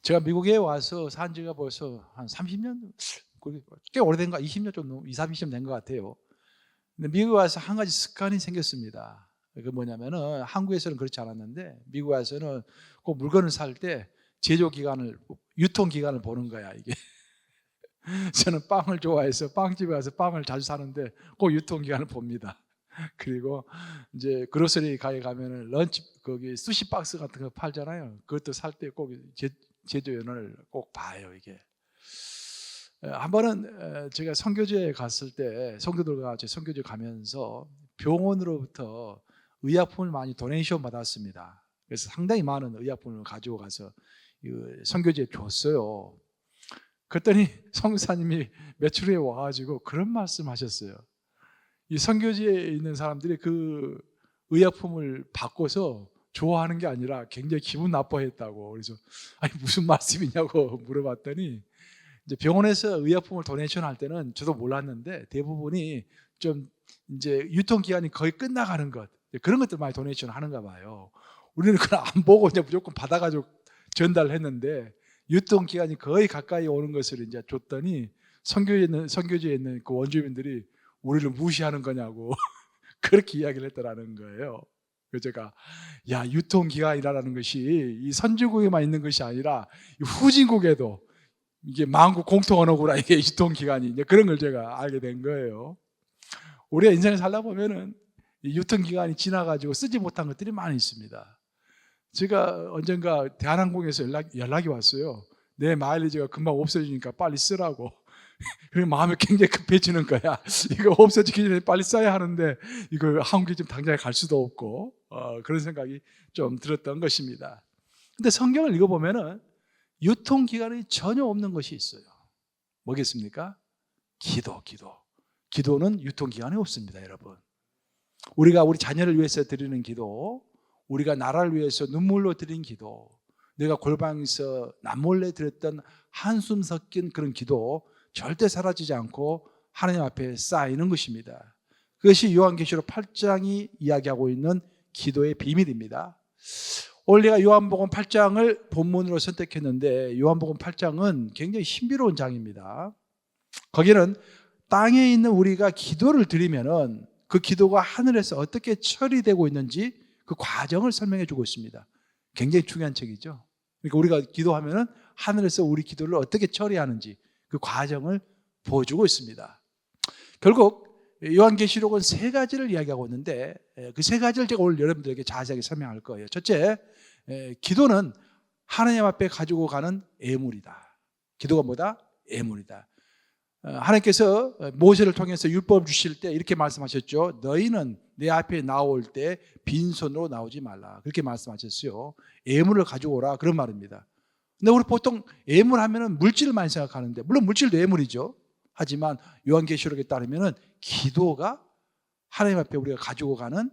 제가 미국에 와서 산 지가 벌써 한 30년? 꽤 오래된 거, 20년 좀, 20, 30년 된 것 같아요. 근데 미국에 와서 한 가지 습관이 생겼습니다. 그 뭐냐면은, 한국에서는 그렇지 않았는데, 미국에 와서는 꼭 물건을 살 때 제조기간을, 유통기간을 보는 거야, 이게. 저는 빵을 좋아해서 빵집에 가서 빵을 자주 사는데 꼭 유통기간을 봅니다. 그리고 이제 그로서리 가게 가면은 런치, 거기 스시 박스 같은 거 팔잖아요. 그것도 살 때 꼭 제조연을 꼭 봐요, 이게. 한 번은 제가 선교지에 갔을 때, 성도들과 제 선교지 가면서 병원으로부터 의약품을 많이 도네이션 받았습니다. 그래서 상당히 많은 의약품을 가지고 가서 선교지에 줬어요. 그랬더니 성사님이 며칠 후에 와가지고 그런 말씀 하셨어요. 이 선교지에 있는 사람들이 그 의약품을 바꿔서 좋아하는 게 아니라 굉장히 기분 나빠했다고. 그래서 아니 무슨 말씀이냐고 물어봤더니, 이제 병원에서 의약품을 도네이션 할 때는 저도 몰랐는데 대부분이 좀 이제 유통기한이 거의 끝나가는 것, 그런 것들 많이 도네이션 하는가 봐요. 우리는 그걸 안 보고 그냥 무조건 받아가지고 전달했는데, 유통기한이 거의 가까이 오는 것을 이제 줬더니 선교지에 있는 그 원주민들이 우리를 무시하는 거냐고 그렇게 이야기를 했더라는 거예요. 그래서 제가, 야, 유통기한이라는 것이 이 선진국에만 있는 것이 아니라 후진국에도 이게 만국 공통 언어구나, 이게 유통기간이. 이제 그런 걸 제가 알게 된 거예요. 우리가 인생을 살다 보면은 이 유통기간이 지나가지고 쓰지 못한 것들이 많이 있습니다. 제가 언젠가 대한항공에서 연락이 왔어요. 내 마일리지가 금방 없어지니까 빨리 쓰라고. 그리고 마음이 굉장히 급해지는 거야. 이거 없어지기 전에 빨리 써야 하는데 이거 한국에 지금 당장에 갈 수도 없고, 그런 생각이 좀 들었던 것입니다. 근데 성경을 읽어보면은 유통기간이 전혀 없는 것이 있어요. 뭐겠습니까? 기도는 유통기간이 없습니다, 여러분. 우리가 우리 자녀를 위해서 드리는 기도, 우리가 나라를 위해서 눈물로 드린 기도, 내가 골방에서 남몰래 드렸던 한숨 섞인 그런 기도, 절대 사라지지 않고 하나님 앞에 쌓이는 것입니다. 그것이 요한계시록 8장이 이야기하고 있는 기도의 비밀입니다. 오늘 내가 요한복음 8장을 본문으로 선택했는데, 요한복음 8장은 굉장히 신비로운 장입니다. 거기는 땅에 있는 우리가 기도를 드리면은 그 기도가 하늘에서 어떻게 처리되고 있는지 그 과정을 설명해 주고 있습니다. 굉장히 중요한 책이죠. 그러니까 우리가 기도하면은 하늘에서 우리 기도를 어떻게 처리하는지 그 과정을 보여주고 있습니다. 결국 요한계시록은 세 가지를 이야기하고 있는데, 그 세 가지를 제가 오늘 여러분들에게 자세하게 설명할 거예요. 첫째, 기도는 하나님 앞에 가지고 가는 애물이다. 기도가 뭐다? 애물이다. 하나님께서 모세를 통해서 율법을 주실 때 이렇게 말씀하셨죠. 너희는 내 앞에 나올 때 빈손으로 나오지 말라. 그렇게 말씀하셨어요. 애물을 가지고 오라, 그런 말입니다. 근데 우리 보통 애물 하면은 물질을 많이 생각하는데, 물론 물질도 애물이죠. 하지만 요한계시록에 따르면은 기도가 하나님 앞에 우리가 가지고 가는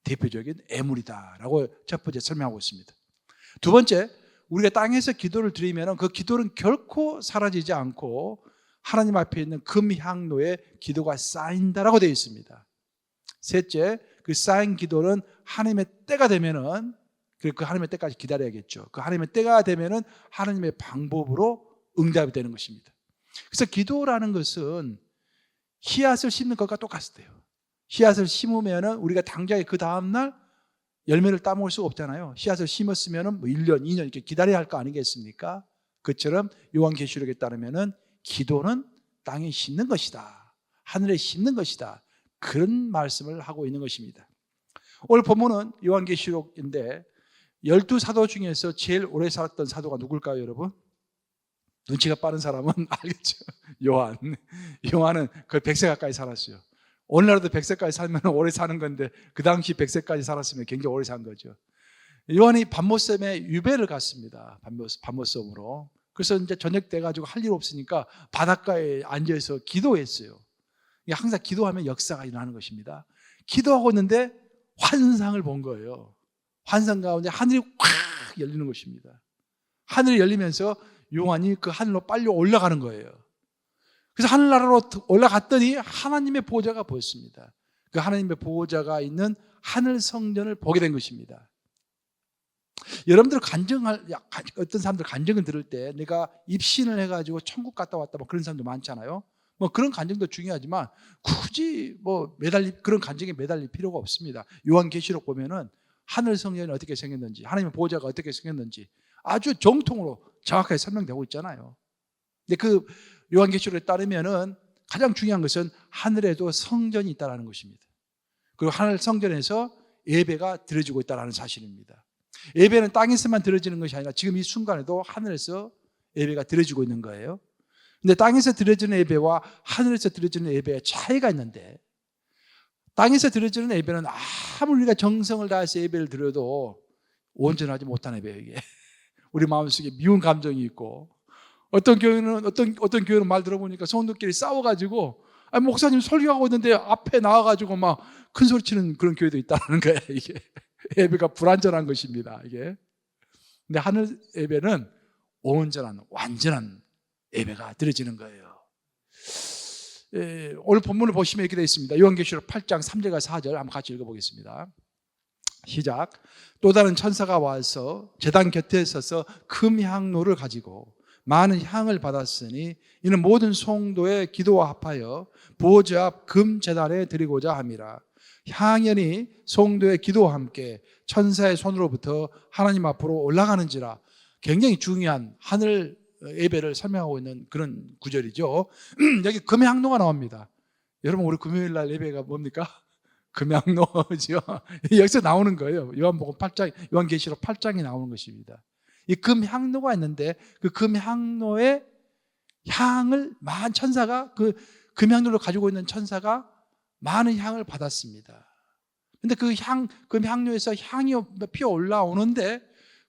대표적인 애물이다라고 첫 번째 설명하고 있습니다. 두 번째, 우리가 땅에서 기도를 드리면은 그 기도는 결코 사라지지 않고 하나님 앞에 있는 금향로에 기도가 쌓인다라고 되어 있습니다. 셋째, 그 쌓인 기도는 하나님의 때가 되면은, 그 하나님의 때까지 기다려야겠죠. 그 하나님의 때가 되면은 하나님의 방법으로 응답이 되는 것입니다. 그래서 기도라는 것은 씨앗을 심는 것과 똑같아요. 씨앗을 심으면은 우리가 당장에 그 다음날 열매를 따먹을 수가 없잖아요. 씨앗을 심었으면은 뭐 1년, 2년 이렇게 기다려야 할 거 아니겠습니까? 그처럼 요한계시록에 따르면은 기도는 땅에 심는 것이다, 하늘에 심는 것이다, 그런 말씀을 하고 있는 것입니다. 오늘 본문은 요한계시록인데 12사도 중에서 제일 오래 살았던 사도가 누굴까요, 여러분? 눈치가 빠른 사람은 알겠죠. 요한은 거의 100세 가까이 살았어요. 오늘날도 100세까지 살면 오래 사는 건데, 그 당시 100세까지 살았으면 굉장히 오래 산 거죠. 요한이 밤모섬에 유배를 갔습니다. 밤모섬으로. 그래서 이제 저녁 돼가지고 할 일 없으니까 바닷가에 앉아서 기도했어요. 항상 기도하면 역사가 일어나는 것입니다. 기도하고 있는데 환상을 본 거예요. 환상 가운데 하늘이 꽉 열리는 것입니다. 하늘이 열리면서 요한이 그 하늘로 빨리 올라가는 거예요. 그래서 하늘나라로 올라갔더니 하나님의 보호자가 보였습니다. 그 하나님의 보호자가 있는 하늘 성전을 보게 된 것입니다. 여러분들 어떤 사람들 간증을 들을 때 내가 입신을 해가지고 천국 갔다 왔다 뭐 그런 사람도 많잖아요. 뭐 그런 간증도 중요하지만 굳이 뭐 그런 간증에 매달릴 필요가 없습니다. 요한계시록 보면은 하늘 성전이 어떻게 생겼는지, 하나님의 보호자가 어떻게 생겼는지 아주 정통으로 정확하게 설명되고 있잖아요. 근데 그 요한계시록에 따르면은 가장 중요한 것은 하늘에도 성전이 있다는 것입니다. 그리고 하늘 성전에서 예배가 드려지고 있다는 사실입니다. 예배는 땅에서만 드려지는 것이 아니라 지금 이 순간에도 하늘에서 예배가 드려지고 있는 거예요. 근데 땅에서 드려지는 예배와 하늘에서 드려지는 예배의 차이가 있는데, 땅에서 드려지는 예배는 아무리 우리가 정성을 다해서 예배를 드려도 온전하지 못한 예배예요. 이게 우리 마음속에 미운 감정이 있고, 어떤 교회는 말 들어보니까 성도끼리 싸워가지고 목사님 설교하고 있는데 앞에 나와가지고 막 큰 소리 치는 그런 교회도 있다는 거예요. 이게 예배가 불완전한 것입니다. 이게. 근데 하늘 예배는 온전한 완전한 예배가 드려지는 거예요. 오늘 본문을 보시면 이렇게 되어 있습니다. 요한계시록 8장 3절과 4절 한번 같이 읽어보겠습니다. 시작. 또 다른 천사가 와서 제단 곁에 서서 금향로를 가지고 많은 향을 받았으니 이는 모든 성도의 기도와 합하여 보호자 앞 금제단에 드리고자 함이라. 향연이 성도의 기도와 함께 천사의 손으로부터 하나님 앞으로 올라가는지라. 굉장히 중요한 하늘 예배를 설명하고 있는 그런 구절이죠. 여기 금향로가 나옵니다. 여러분 우리 금요일 날 예배가 뭡니까? 금향로죠. 여기서 나오는 거예요. 요한계시록 8장에 나오는 것입니다. 이 금향로가 있는데 그 금향로의 향을 천사가 그 금향로를 가지고 있는 천사가 많은 향을 받았습니다. 근데 금향로에서 향이 피어 올라오는데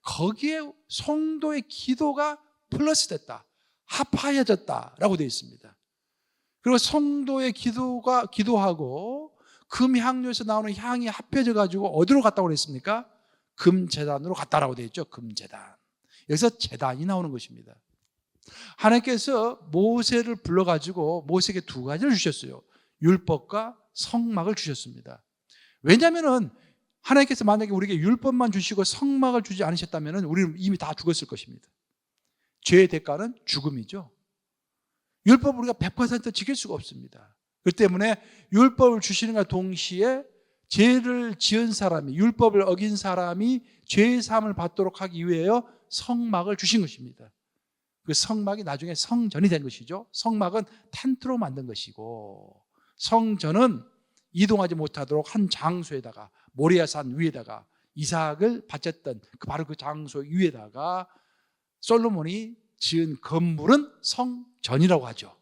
거기에 성도의 기도가 플러스 됐다, 합하여졌다라고 되어 있습니다. 그리고 성도의 기도하고 금향로에서 나오는 향이 합해져 가지고 어디로 갔다고 그랬습니까? 금제단으로 갔다라고 되어 있죠. 금제단. 여기서 제단이 나오는 것입니다. 하나님께서 모세를 불러가지고 모세에게 두 가지를 주셨어요. 율법과 성막을 주셨습니다. 왜냐하면 하나님께서 만약에 우리에게 율법만 주시고 성막을 주지 않으셨다면 우리는 이미 다 죽었을 것입니다. 죄의 대가는 죽음이죠. 율법을 우리가 100% 지킬 수가 없습니다. 그렇기 때문에 율법을 주시는 것과 동시에 죄를 지은 사람이, 율법을 어긴 사람이 죄의 사함을 받도록 하기 위하여 성막을 주신 것입니다. 그 성막이 나중에 성전이 된 것이죠. 성막은 텐트로 만든 것이고, 성전은 이동하지 못하도록 한 장소에다가, 모리아산 위에다가 이삭을 바쳤던 바로 그 장소 위에다가 솔로몬이 지은 건물은 성전이라고 하죠.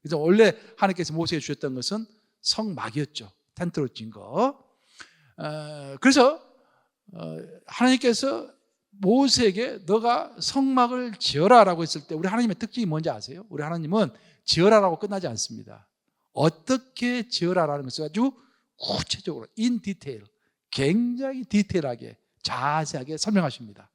그래서 원래 하나님께서 모세에게 주셨던 것은 성막이었죠. 텐트로 찐 거. 그래서 하나님께서 모세에게 너가 성막을 지어라라고 했을 때 우리 하나님의 특징이 뭔지 아세요? 우리 하나님은 지어라라고 끝나지 않습니다. 어떻게 지어라라는 것을 아주 구체적으로 in detail, 굉장히 디테일하게 자세하게 설명하십니다.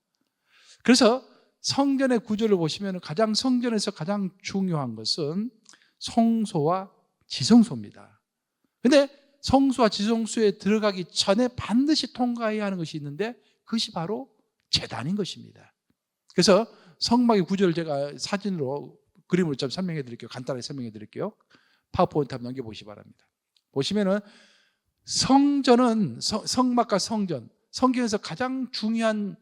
그래서 성전의 구조를 보시면 성전에서 가장 중요한 것은 성소와 지성소입니다. 그런데 성소와 지성소에 들어가기 전에 반드시 통과해야 하는 것이 있는데 그것이 바로 제단인 것입니다. 그래서 성막의 구조를 제가 사진으로 그림으로 좀 설명해 드릴게요. 간단하게 설명해 드릴게요. 파워포인트 한번 넘겨보시기 바랍니다. 보시면은 성전은 성막과 성경에서 가장 중요한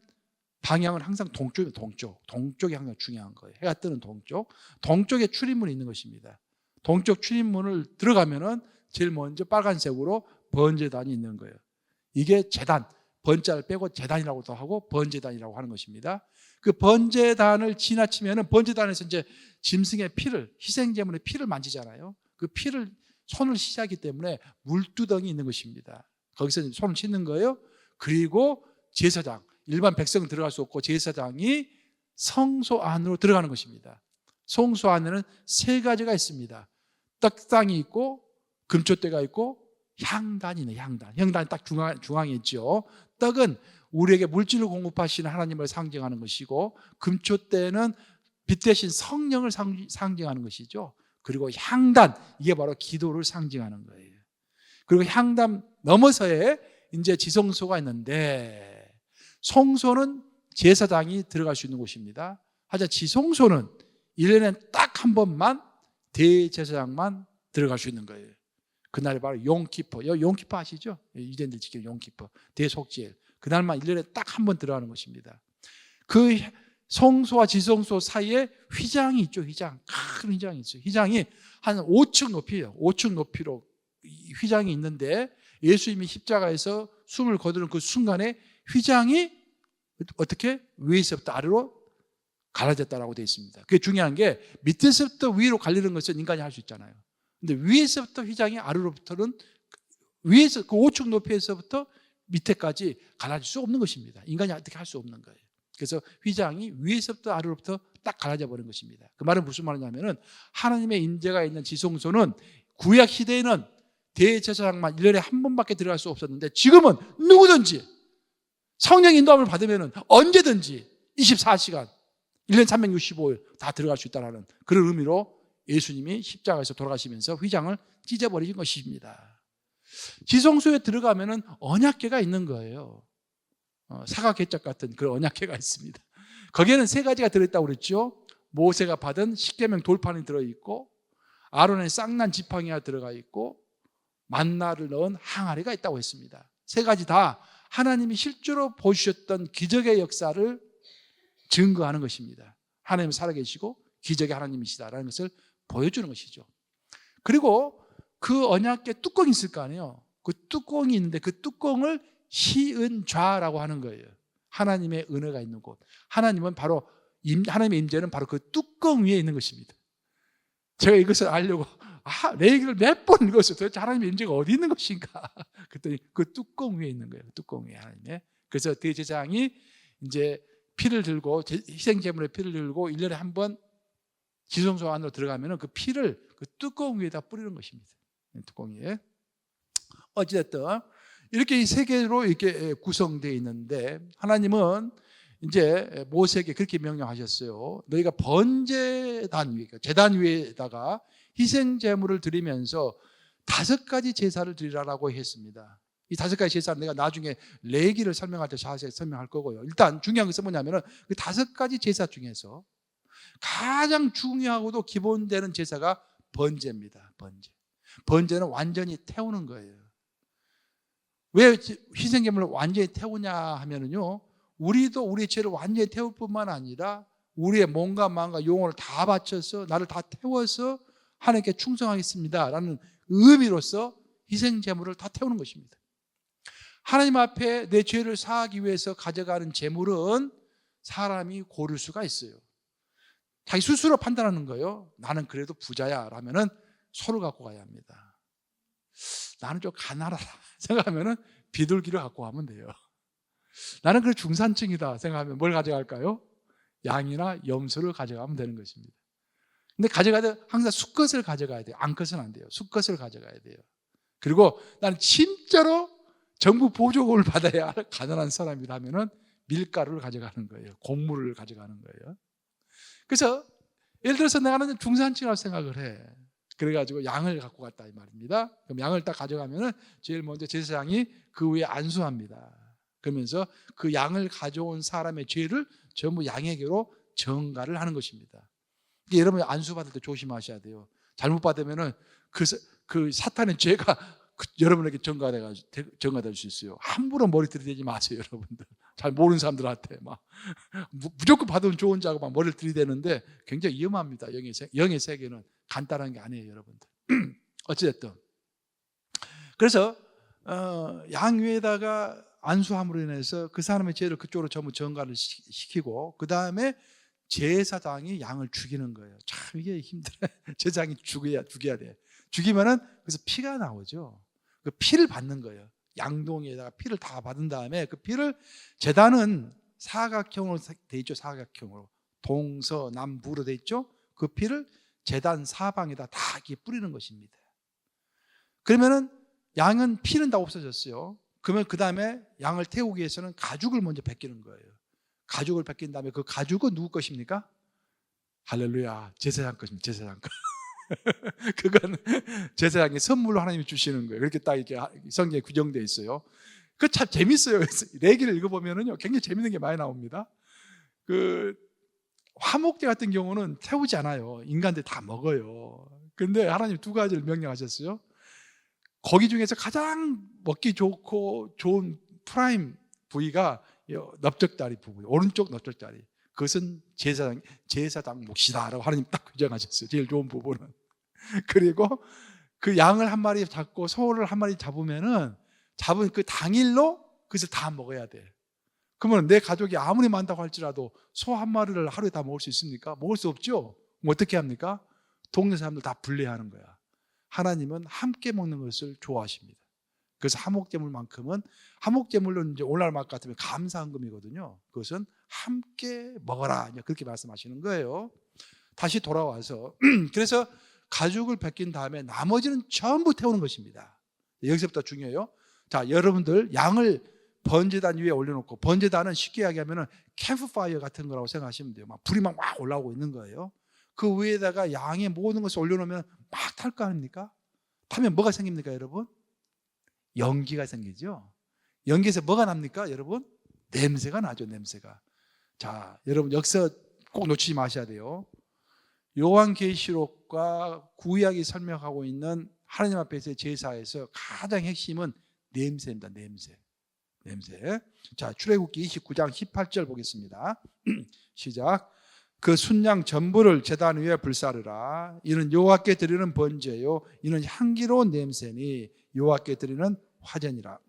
방향은 항상 동쪽이 항상 중요한 거예요. 해가 뜨는 동쪽에 출입문이 있는 것입니다. 동쪽 출입문을 들어가면은 제일 먼저 빨간색으로 번제단이 있는 거예요. 이게 제단, 번자를 빼고 제단이라고도 하고 번제단이라고 하는 것입니다. 그 번제단을 지나치면은 번제단에서 이제 짐승의 피를, 희생제물의 피를 만지잖아요. 그 피를 손을 씻하기 때문에 물두덩이 있는 것입니다. 거기서 손을 씻는 거예요. 그리고 제사장, 일반 백성은 들어갈 수 없고 제사장이 성소 안으로 들어가는 것입니다. 성소 안에는 세 가지가 있습니다. 떡상이 있고 금초대가 있고 향단이 있네요. 향단이 딱 중앙에 있죠. 떡은 우리에게 물질을 공급하시는 하나님을 상징하는 것이고, 금초대는 빛 대신 성령을 상징하는 것이죠. 그리고 향단, 이게 바로 기도를 상징하는 거예요. 그리고 향단 넘어서에 이제 지성소가 있는데, 성소는 제사장이 들어갈 수 있는 곳입니다. 하지만 지성소는 1년에 딱 한 번만 대제사장만 들어갈 수 있는 거예요. 그날이 바로 용키퍼. 용키퍼 아시죠? 유대인들 지키는 용키퍼, 대속죄일. 그날만 1년에 딱 한 번 들어가는 것입니다. 그 성소와 지성소 사이에 휘장이 있죠. 휘장. 큰 휘장이 있어요. 휘장이 한 5층 높이에요. 5층 높이로 휘장이 있는데 예수님이 십자가에서 숨을 거두는 그 순간에 휘장이 어떻게 위에서부터 아래로 갈라졌다라고 되어 있습니다. 그게 중요한 게 밑에서부터 위로 갈리는 것은 인간이 할 수 있잖아요. 근데 위에서부터 휘장이 아래로부터는 위에서 그 5층 높이에서부터 밑에까지 갈라질 수 없는 것입니다. 인간이 어떻게 할 수 없는 거예요. 그래서 휘장이 위에서부터 아래로부터 딱 갈라져 버린 것입니다. 그 말은 무슨 말이냐면은 하나님의 임재가 있는 지성소는 구약 시대에는 대제사장만 1년에 한 번밖에 들어갈 수 없었는데 지금은 누구든지 성령 인도함을 받으면은 언제든지 24시간 1년 365일 다 들어갈 수 있다는 그런 의미로 예수님이 십자가에서 돌아가시면서 휘장을 찢어버리신 것입니다. 지성소에 들어가면은 언약궤가 있는 거예요. 사각개짝 같은 그런 언약궤가 있습니다. 거기에는 3가지가 들어있다고 그랬죠. 모세가 받은 십계명 돌판이 들어있고 아론의 쌍난 지팡이가 들어가 있고 만나를 넣은 항아리가 있다고 했습니다. 3가지 다 하나님이 실제로 보여주셨던 기적의 역사를 증거하는 것입니다. 하나님은 살아계시고 기적의 하나님이시다라는 것을 보여주는 것이죠. 그리고 그 언약궤 뚜껑이 있을 거 아니에요. 그 뚜껑이 있는데 그 뚜껑을 시은좌라고 하는 거예요. 하나님의 은혜가 있는 곳. 하나님은 바로 하나님의 임재는 바로 그 뚜껑 위에 있는 것입니다. 제가 이것을 알려고 레위기를 몇 번 읽었어요. 도대체 하나님의 임재가 어디 있는 것인가? 그랬더니 그 뚜껑 위에 있는 거예요. 그 뚜껑 위에 하나님의. 그래서 대제사장이 이제 피를 들고 희생제물의 피를 들고 1년에 한 번 지성소 안으로 들어가면 그 피를 그 뚜껑 위에다 뿌리는 것입니다. 뚜껑 위에. 어찌됐든 이렇게 이 3개로 이렇게 구성되어 있는데 하나님은 이제 모세에게 그렇게 명령하셨어요. 너희가 번제단 위에, 제단 위에다가 희생제물을 드리면서 5가지 제사를 드리라고 했습니다. 이 5가지 제사는 내가 나중에 레위기를 설명할 때 자세히 설명할 거고요. 일단 중요한 것은 뭐냐면은 그 5가지 제사 중에서 가장 중요하고도 기본되는 제사가 번제입니다. 번제. 번제는 완전히 태우는 거예요. 왜 희생제물을 완전히 태우냐 하면은요, 우리도 우리의 죄를 완전히 태울 뿐만 아니라 우리의 몸과 마음과 영혼을 다 바쳐서 나를 다 태워서 하나님께 충성하겠습니다 라는 의미로서 희생제물을 다 태우는 것입니다. 하나님 앞에 내 죄를 사하기 위해서 가져가는 제물은 사람이 고를 수가 있어요. 자기 스스로 판단하는 거예요. 나는 그래도 부자야 라면은 소를 갖고 가야 합니다. 나는 좀 가난하다 생각하면은 비둘기를 갖고 가면 돼요. 나는 그래 중산층이다 생각하면 뭘 가져갈까요? 양이나 염소를 가져가면 되는 것입니다. 근데 가져가야 돼. 항상 수컷을 가져가야 돼요. 암컷은 안 돼요. 수컷을 가져가야 돼요. 그리고 나는 진짜로 정부 보조금을 받아야 할 가난한 사람이라면은 밀가루를 가져가는 거예요. 곡물을 가져가는 거예요. 그래서 예를 들어서 나는 중산층이라고 생각을 해. 그래가지고 양을 갖고 갔다 이 말입니다. 그럼 양을 딱 가져가면은 제일 먼저 제사장이 그 위에 안수합니다. 그러면서 그 양을 가져온 사람의 죄를 전부 양에게로 전가를 하는 것입니다. 여러분 안수받을 때 조심하셔야 돼요. 잘못 받으면은 그 사탄의 죄가 여러분에게 전가될 수 있어요. 함부로 머리 들이대지 마세요, 여러분들. 잘 모르는 사람들한테 막 무조건 받으면 좋은 자고 막 머리를 들이대는데 굉장히 위험합니다. 영의 세계는 간단한 게 아니에요, 여러분들. 어찌됐든 그래서 양 위에다가 안수함으로 인해서 그 사람의 죄를 그쪽으로 전부 전가를 시키고 그 다음에 제사장이 양을 죽이는 거예요. 참 이게 힘들어요. 제사장이 죽여야 돼. 죽이면은 그래서 피가 나오죠. 그 피를 받는 거예요. 양동이에다가 피를 다 받은 다음에 그 피를 제단은 사각형으로 돼 있죠. 사각형으로 동서남북으로 돼 있죠. 그 피를 제단 사방에다 다 이렇게 뿌리는 것입니다. 그러면은 양은 피는 다 없어졌어요. 그러면 그 다음에 양을 태우기 위해서는 가죽을 먼저 벗기는 거예요. 가죽을 벗긴 다음에 그 가죽은 누구 것입니까? 할렐루야, 제사장 것입니다. 제사장 것. 그건 제사장의 선물로 하나님이 주시는 거예요. 그렇게 딱 이렇게 성경에 규정되어 있어요. 그 참 재밌어요. 레위기를 읽어보면은요, 굉장히 재밌는 게 많이 나옵니다. 그 화목제 같은 경우는 태우지 않아요. 인간들 다 먹어요. 근데 하나님 두 가지를 명령하셨어요. 고기 중에서 가장 먹기 좋고 좋은 프라임 부위가 넓적다리 부분, 오른쪽 넓적다리. 그것은 제사장 몫이다라고 하나님 딱 규정하셨어요. 제일 좋은 부분은. 그리고 그 양을 한 마리 잡고 소를 한 마리 잡으면은 잡은 그 당일로 그것을 다 먹어야 돼. 그러면 내 가족이 아무리 많다고 할지라도 소 한 마리를 하루에 다 먹을 수 있습니까? 먹을 수 없죠. 그럼 어떻게 합니까? 동네 사람들 다 분리하는 거야. 하나님은 함께 먹는 것을 좋아하십니다. 그래서 화목제물만큼은, 화목제물은 이제 오늘날 말 같으면 감사헌금이거든요. 그것은 함께 먹어라, 그렇게 말씀하시는 거예요. 다시 돌아와서 그래서 가죽을 벗긴 다음에 나머지는 전부 태우는 것입니다. 여기서부터 중요해요. 자, 여러분들 양을 번제단 위에 올려놓고, 번제단은 쉽게 이야기하면 캠프파이어 같은 거라고 생각하시면 돼요. 막 불이 막 올라오고 있는 거예요. 그 위에다가 양의 모든 것을 올려놓으면 막 탈 거 아닙니까? 타면 뭐가 생깁니까, 여러분? 연기가 생기죠. 연기에서 뭐가 납니까, 여러분? 냄새가 나죠, 냄새가. 자, 여러분 여기서 꼭 놓치지 마셔야 돼요. 요한계시록과 구약이 설명하고 있는 하나님 앞에서의 제사에서 가장 핵심은 냄새입니다. 냄새. 자, 출애굽기 29장 18절 보겠습니다. 시작. 그 순양 전부를 제단 위에 불사르라. 이는 여호와께 드리는 번제요, 이는 향기로운 냄새니 여호와께 드리는 화제니라.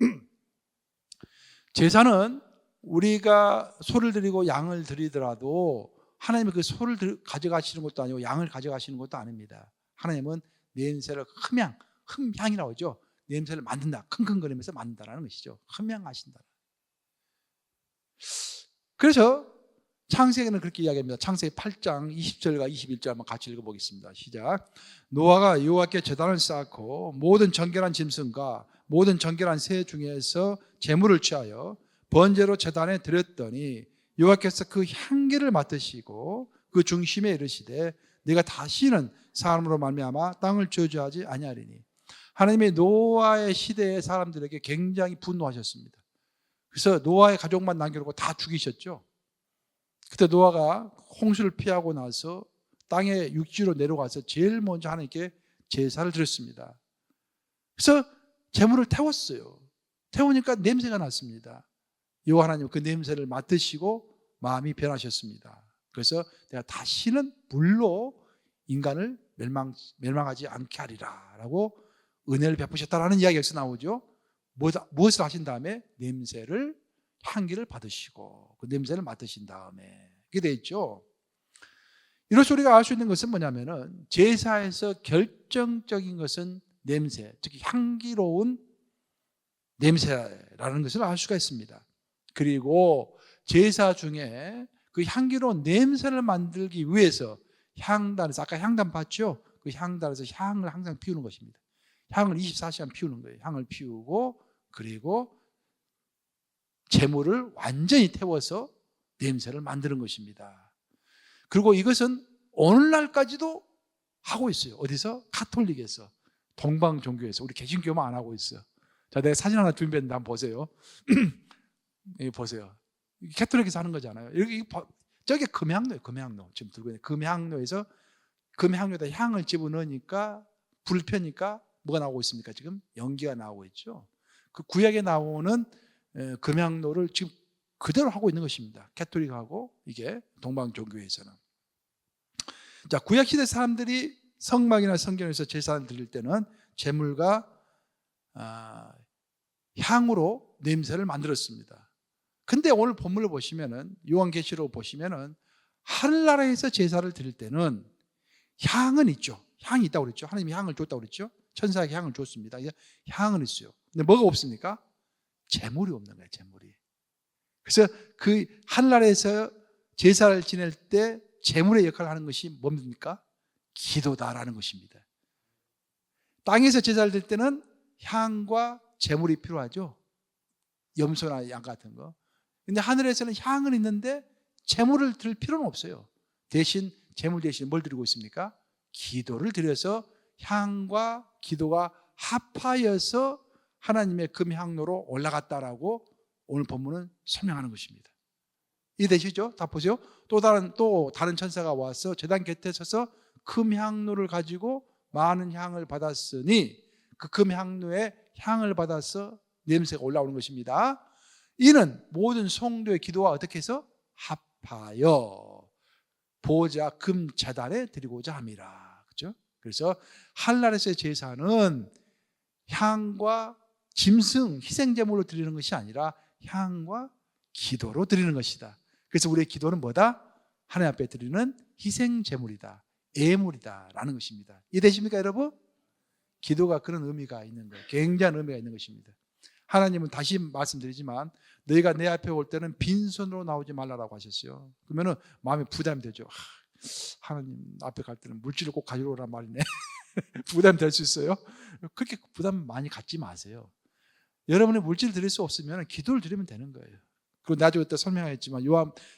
제사는 우리가 소를 드리고 양을 드리더라도 하나님은 그 소를 가져가시는 것도 아니고 양을 가져가시는 것도 아닙니다. 하나님은 냄새를 흠향이라고 하죠. 냄새를 만든다, 킁킁거리면서 만든다라는 것이죠. 흠향하신다. 그래서 창세기는 그렇게 이야기합니다. 창세기 8장 20절과 21절 한번 같이 읽어보겠습니다. 시작. 노아가 여호와께 제단을 쌓고 모든 정결한 짐승과 모든 정결한 새 중에서 제물을 취하여 번제로 제단에 드렸더니 여호와께서 그 향기를 맡으시고 그 중심에 이르시되 내가 다시는 사람으로 말미암아 땅을 저주하지 아니하리니. 하나님의 노아의 시대의 사람들에게 굉장히 분노하셨습니다. 그래서 노아의 가족만 남겨놓고 다 죽이셨죠. 그때 노아가 홍수를 피하고 나서 땅에 육지로 내려가서 제일 먼저 하나님께 제사를 드렸습니다. 그래서 제물을 태웠어요. 태우니까 냄새가 났습니다. 여호와 하나님은 그 냄새를 맡으시고 마음이 변하셨습니다. 그래서 내가 다시는 불로 인간을 멸망하지 않게 하리라 라고 은혜를 베푸셨다라는 이야기가 여기서 나오죠. 무엇을 하신 다음에? 향기를 받으시고 그 냄새를 맡으신 다음에, 그게 되어 있죠. 이로써 우리가 알 수 있는 것은 뭐냐면은 제사에서 결정적인 것은 냄새, 특히 향기로운 냄새라는 것을 알 수가 있습니다. 그리고 제사 중에 그 향기로운 냄새를 만들기 위해서 향단에서, 아까 향단 봤죠? 그 향단에서 향을 항상 피우는 것입니다. 향을 24시간 피우는 거예요. 향을 피우고, 그리고 제물을 완전히 태워서 냄새를 만드는 것입니다. 그리고 이것은 오늘날까지도 하고 있어요. 어디서? 가톨릭에서, 동방 종교에서. 우리 개신교만 안 하고 있어요. 자, 내가 사진 하나 준비했는데 한번 보세요. 여기 보세요. 가톨릭에서 하는 거잖아요. 여기 저게 금향로예요. 금향로. 지금 들고 있는 금향로에서, 금향로에다 향을 집어넣으니까, 불 펴니까 뭐가 나오고 있습니까? 지금 연기가 나오고 있죠. 그 구약에 나오는 금향로를 지금 그대로 하고 있는 것입니다. 가톨릭하고 이게 동방 종교에서는. 자, 구약 시대 사람들이 성막이나 성전에서 제사를 드릴 때는 제물과 향으로 냄새를 만들었습니다. 근데 오늘 본문을 보시면은, 요한계시록 보시면은 하늘나라에서 제사를 드릴 때는 향은 있죠. 향이 있다고 그랬죠. 하나님이 향을 줬다고 그랬죠. 천사에게 향을 줬습니다. 향은 있어요. 근데 뭐가 없습니까? 제물이 없는 거예요. 제물이. 그래서 그 하늘나라에서 제사를 지낼 때 제물의 역할을 하는 것이 뭡니까? 기도다라는 것입니다. 땅에서 제사를 드릴 때는 향과 제물이 필요하죠. 염소나 양 같은 거. 근데 하늘에서는 향은 있는데 제물을 드릴 필요는 없어요. 대신 제물 대신 뭘 드리고 있습니까? 기도를 드려서 향과 기도가 합하여서 하나님의 금향로로 올라갔다라고 오늘 본문은 설명하는 것입니다. 이해되시죠? 다 보세요. 또 다른 천사가 와서 제단 곁에 서서 금 향로를 가지고 많은 향을 받았으니 그 금 향로에 향을 받아서 냄새가 올라오는 것입니다. 이는 모든 성도의 기도와 어떻게 해서 합하여 보호자 금 제단에 드리고자 함이라. 그렇죠? 그래서 하늘나라에서의 제사는 향과 짐승, 희생제물로 드리는 것이 아니라 향과 기도로 드리는 것이다. 그래서 우리의 기도는 뭐다? 하나님 앞에 드리는 희생제물이다, 예물이다 라는 것입니다. 이해되십니까 여러분? 기도가 그런 의미가 있는 거예요. 굉장한 의미가 있는 것입니다. 하나님은 다시 말씀드리지만 너희가 내 앞에 올 때는 빈손으로 나오지 말라라고 하셨어요. 그러면 마음에 부담이 되죠. 하나님 앞에 갈 때는 물질을 꼭 가지고 오란 말이네. 부담 될 수 있어요. 그렇게 부담 많이 갖지 마세요. 여러분이 물질을 드릴 수 없으면 기도를 드리면 되는 거예요. 그리고 나중에 또 설명했지만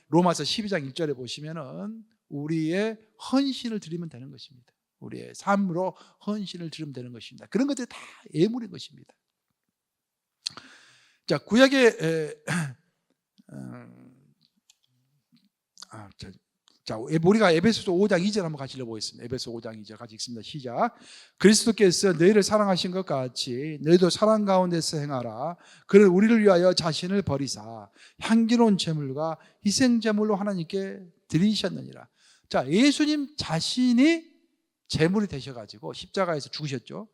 로마서 12장 1절에 보시면은 우리의 헌신을 드리면 되는 것입니다. 우리의 삶으로 헌신을 드리면 되는 것입니다. 그런 것들이 다 예물인 것입니다. 자, 구약의 우리가 에베소서 5장 2절 한번 같이 읽어보겠습니다. 에베소 5장 2절 같이 읽습니다. 시작. 그리스도께서 너희를 사랑하신 것 같이 너희도 사랑 가운데서 행하라. 그는 우리를 위하여 자신을 버리사 향기로운 제물과 희생 제물로 하나님께 드리셨느니라. 자, 예수님 자신이 제물이 되셔가지고 십자가에서 죽으셨죠.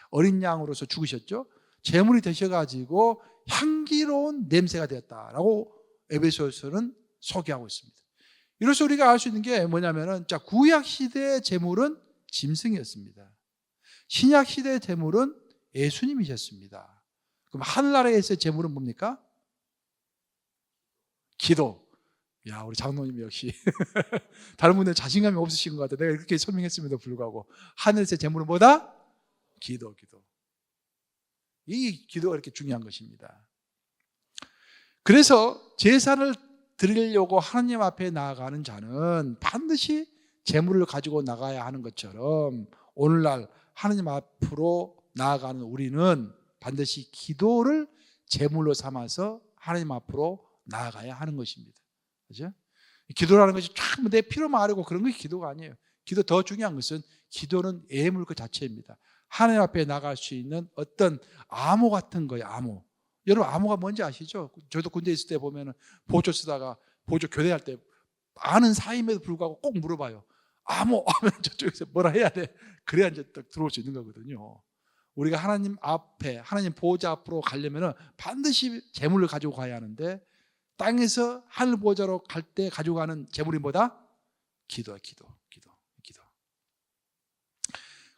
어린 양으로서 죽으셨죠. 제물이 되셔가지고 향기로운 냄새가 되었다라고 에베소서는 소개하고 있습니다. 이로써 우리가 알 수 있는 게 뭐냐면은, 자, 구약 시대의 제물은 짐승이었습니다. 신약 시대의 제물은 예수님이셨습니다. 그럼 하늘나라에서의 제물은 뭡니까? 기도. 야, 우리 장로님 역시 다른 분들은 자신감이 없으신 것 같아요. 내가 이렇게 설명했음에도 불구하고 하늘에서의 제물은 뭐다? 기도. 이 기도가 이렇게 중요한 것입니다. 그래서 제사를 드리려고 하나님 앞에 나아가는 자는 반드시 제물을 가지고 나가야 하는 것처럼 오늘날 하나님 앞으로 나아가는 우리는 반드시 기도를 제물로 삼아서 하나님 앞으로 나아가야 하는 것입니다. 그죠? 기도라는 것이 참 내 필요만 아뢰고 그런 것이 기도가 아니에요. 기도 더 중요한 것은 기도는 예물 그 자체입니다. 하나님 앞에 나갈 수 있는 어떤 암호 같은 거예요. 암호. 여러분 암호가 뭔지 아시죠? 저도 군대에 있을 때 보면 보조 쓰다가 보조 교대할 때 아는 사이임에도 불구하고 꼭 물어봐요. 암호 하면 저쪽에서 뭐라 해야 돼? 그래야 이제 딱 들어올 수 있는 거거든요. 우리가 하나님 앞에 하나님 보호자 앞으로 가려면 반드시 제물을 가지고 가야 하는데 땅에서 하늘 보호자로 갈 때 가지고 가는 제물이 뭐다? 기도.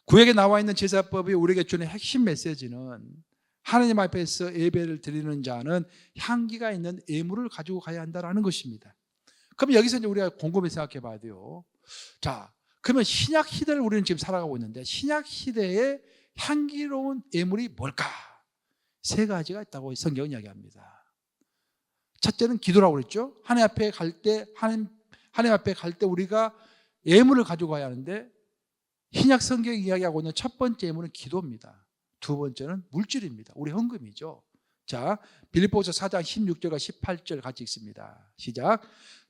구약에 나와 있는 제사법이 우리에게 주는 핵심 메시지는 하나님 앞에서 예배를 드리는 자는 향기가 있는 예물을 가지고 가야 한다는 것입니다. 그럼 여기서 이제 우리가 곰곰이 생각해 봐야 돼요. 자, 그러면 신약 시대를 우리는 지금 살아가고 있는데 신약 시대의 향기로운 예물이 뭘까? 세 가지가 있다고 성경은 이야기합니다. 첫째는 기도라고 그랬죠. 하나님 앞에 갈 때 우리가 예물을 가지고 가야 하는데 신약 성경이 이야기하고 있는 첫 번째 예물은 기도입니다. 두 번째는 물질입니다. 우리 헌금이죠. 자, 빌립보서 4장 16절과 18절 같이 읽습니다. 시작.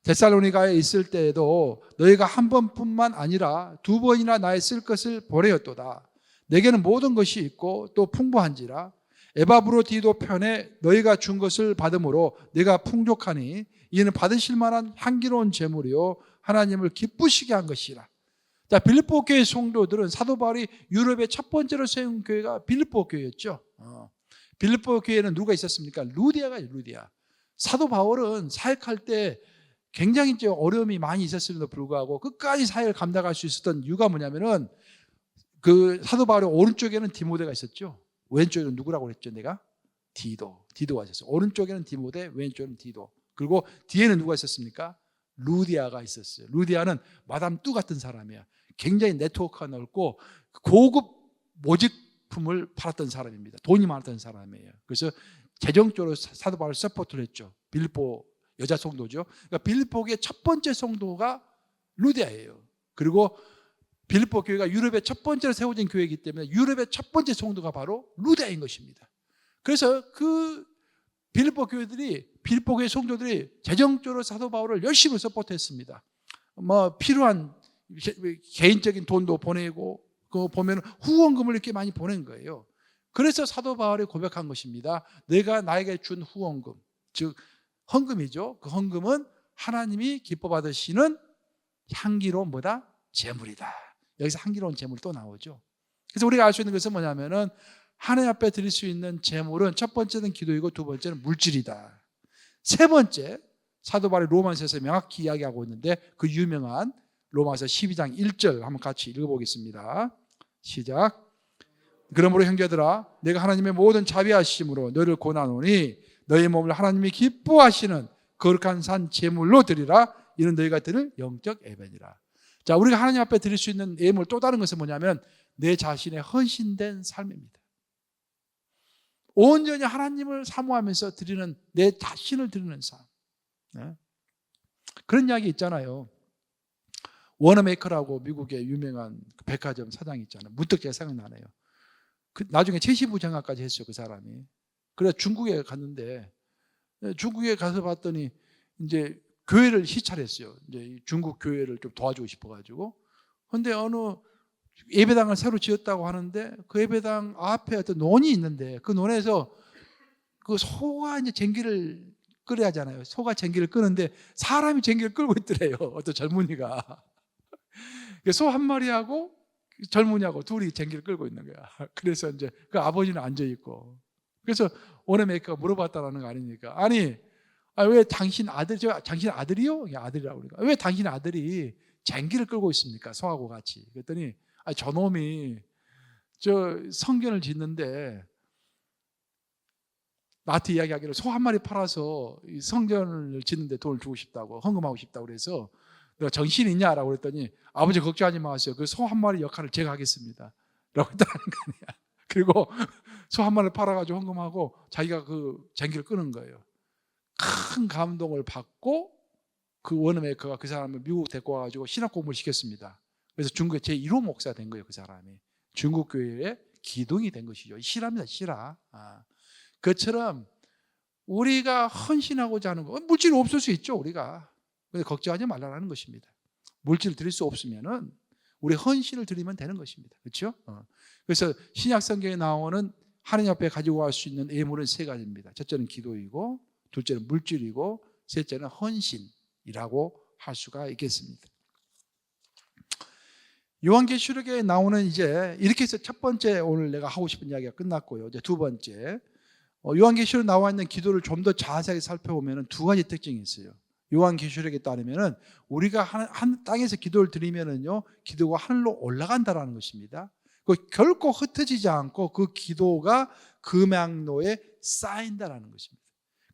데살로니가에 있을 때에도 너희가 한 번뿐만 아니라 두 번이나 나의 쓸 것을 보내었도다. 내게는 모든 것이 있고 또 풍부한지라. 에바브로디도 편에 너희가 준 것을 받음으로 내가 풍족하니 이는 받으실 만한 향기로운 제물이요 하나님을 기쁘시게 한 것이라. 자, 빌립보 교회 성도들은 사도 바울이 유럽의 첫 번째로 세운 교회가 빌립보 교회였죠. 빌립보 교회에는 누가 있었습니까? 루디아가 루디아. 사도 바울은 사역할 때 굉장히 어려움이 많이 있었음에도 불구하고 끝까지 사역을 감당할 수 있었던 이유가 뭐냐면은 그 사도 바울의 오른쪽에는 디모데가 있었죠. 왼쪽에는 누구라고 그랬죠? 내가 디도가 있었어요. 오른쪽에는 디모데, 왼쪽에는 디도. 그리고 뒤에는 누가 있었습니까? 루디아가 있었어요. 루디아는 마담 뚜 같은 사람이야. 굉장히 네트워크가 넓고 고급 모직품을 팔았던 사람입니다. 돈이 많았던 사람이에요. 그래서 재정적으로 사도 바울을 서포트를 했죠. 빌립보 여자 성도죠. 그러니까 빌립보의 첫 번째 성도가 루디아예요. 그리고 빌립보 교회가 유럽의 첫 번째로 세워진 교회이기 때문에 유럽의 첫 번째 성도가 바로 루디아인 것입니다. 그래서 그 빌립보 교회들이 빌립보교회 성도들이 재정적으로 사도 바울을 열심히 서포트했습니다. 뭐 필요한 개인적인 돈도 보내고 그 보면 후원금을 이렇게 많이 보낸 거예요. 그래서 사도 바울이 고백한 것입니다. 내가 나에게 준 후원금, 즉 헌금이죠. 그 헌금은 하나님이 기뻐 받으시는 향기로운 뭐다? 재물이다. 여기서 향기로운 재물 또 나오죠. 그래서 우리가 알 수 있는 것은 뭐냐면은 하나님 앞에 드릴 수 있는 재물은 첫 번째는 기도이고 두 번째는 물질이다. 세 번째, 사도 바울이 로마서에서 명확히 이야기하고 있는데 그 유명한 로마서 12장 1절 한번 같이 읽어보겠습니다. 시작. 그러므로 형제들아 내가 하나님의 모든 자비하심으로 너를 권하노니 너희 몸을 하나님이 기뻐하시는 거룩한 산 제물로 드리라. 이는 너희가 드릴 영적 예배니라. 자, 우리가 하나님 앞에 드릴 수 있는 예물 또 다른 것은 뭐냐면 내 자신의 헌신된 삶입니다. 온전히 하나님을 사모하면서 드리는 내 자신을 드리는 삶. 네? 그런 이야기 있잖아요. 워너메이커라고 미국의 유명한 백화점 사장이 있잖아요. 문득 제 생각나네요. 나중에 채시부 장관까지 했어요, 그 사람이. 그래서 중국에 갔는데 중국에 가서 봤더니 이제 교회를 시찰했어요. 이제 중국 교회를 좀 도와주고 싶어가지고. 근데 어느 예배당을 새로 지었다고 하는데 그 예배당 앞에 어떤 논이 있는데 그 논에서 그 소가 이제 쟁기를 끓여야 하잖아요. 소가 쟁기를 끄는데 사람이 쟁기를 끌고 있더래요. 어떤 젊은이가. 소 한 마리하고 젊은이하고 둘이 쟁기를 끌고 있는 거야. 그래서 이제 그 아버지는 앉아 있고. 그래서 워너메이커가 물어봤다라는 거 아닙니까? 아니, 왜 당신 아들이요? 아들이라고 그러니까. 왜 당신 아들이 쟁기를 끌고 있습니까? 소하고 같이. 그랬더니 저놈이 저 성전을 짓는데 나한테 이야기하기를 소 한 마리 팔아서 성전을 짓는데 돈을 주고 싶다고, 헌금하고 싶다고 그래서 내가 정신이 있냐라고 그랬더니 아버지 걱정하지 마세요. 그 소 한 마리 역할을 제가 하겠습니다. 라고 했다는 거 아니야. 그리고 소 한 마리를 팔아가지고 헌금하고 자기가 그 쟁기를 끄는 거예요. 큰 감동을 받고 그 워너메이커가 그 사람을 미국 데리고 와가지고 신학 공부를 시켰습니다. 그래서 중국의 제1호 목사가 된 거예요. 그 사람이. 중국 교회의 기둥이 된 것이죠. 실화입니다. 실화. 그처럼 우리가 헌신하고자 하는 거, 물질이 없을 수 있죠. 우리가. 근데 걱정하지 말라는 것입니다. 물질을 드릴 수 없으면은 우리 헌신을 드리면 되는 것입니다. 그렇죠? 그래서 신약 성경에 나오는 하나님 앞에 가지고 갈 수 있는 예물은 세 가지입니다. 첫째는 기도이고, 둘째는 물질이고, 셋째는 헌신이라고 할 수가 있겠습니다. 요한계시록에 나오는 이제 이렇게 해서 첫 번째 오늘 내가 하고 싶은 이야기가 끝났고요. 이제 두 번째, 요한계시록에 나와 있는 기도를 좀 더 자세하게 살펴보면 두 가지 특징이 있어요. 요한계시록에 따르면은 우리가 한 땅에서 기도를 드리면은요, 기도가 하늘로 올라간다라는 것입니다. 그 결코 흩어지지 않고 그 기도가 금양로에 쌓인다라는 것입니다.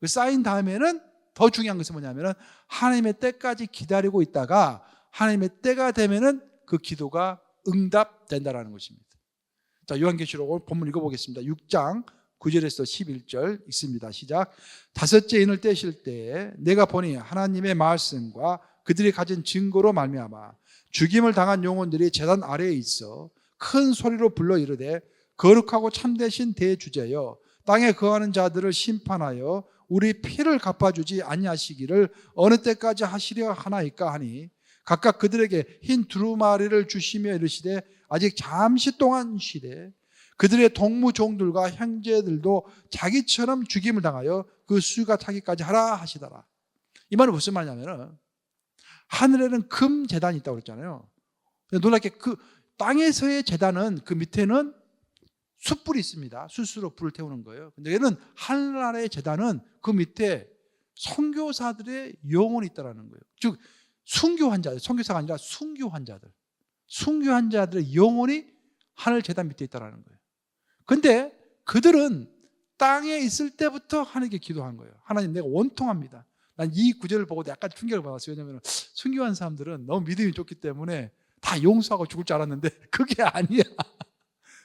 그 쌓인 다음에는 더 중요한 것은 뭐냐면은 하나님의 때까지 기다리고 있다가 하나님의 때가 되면은 그 기도가 응답된다라는 것입니다. 자, 요한계시록 본문 읽어보겠습니다. 6장 9절에서 11절 읽습니다. 시작. 다섯째 인을 떼실 때에 내가 보니 하나님의 말씀과 그들이 가진 증거로 말미암아 죽임을 당한 영혼들이 제단 아래에 있어 큰 소리로 불러 이르되 거룩하고 참되신 대주제여 땅에 거하는 자들을 심판하여 우리 피를 갚아주지 아니하시기를 어느 때까지 하시려 하나이까 하니 각각 그들에게 흰 두루마리를 주시며 이르시되 아직 잠시 동안 쉬되 그들의 동무종들과 형제들도 자기처럼 죽임을 당하여 그 수가 타기까지 하라 하시더라. 이 말은 무슨 말이냐면 하늘에는 금 제단이 있다고 그랬잖아요. 놀랍게 그 땅에서의 제단은 그 밑에는 숯불이 있습니다. 숯으로 불을 태우는 거예요. 근데 얘는 하늘나라의 제단은 그 밑에 선교사들의 영혼이 있다는 거예요. 즉 순교 환자들, 선교사가 아니라 순교 환자들, 순교 환자들의 영혼이 하늘 제단 밑에 있다는 거예요. 근데 그들은 땅에 있을 때부터 하나님께 기도한 거예요. 하나님, 내가 원통합니다. 난 이 구절을 보고 약간 충격을 받았어요. 왜냐하면 순교한 사람들은 너무 믿음이 좋기 때문에 다 용서하고 죽을 줄 알았는데 그게 아니야.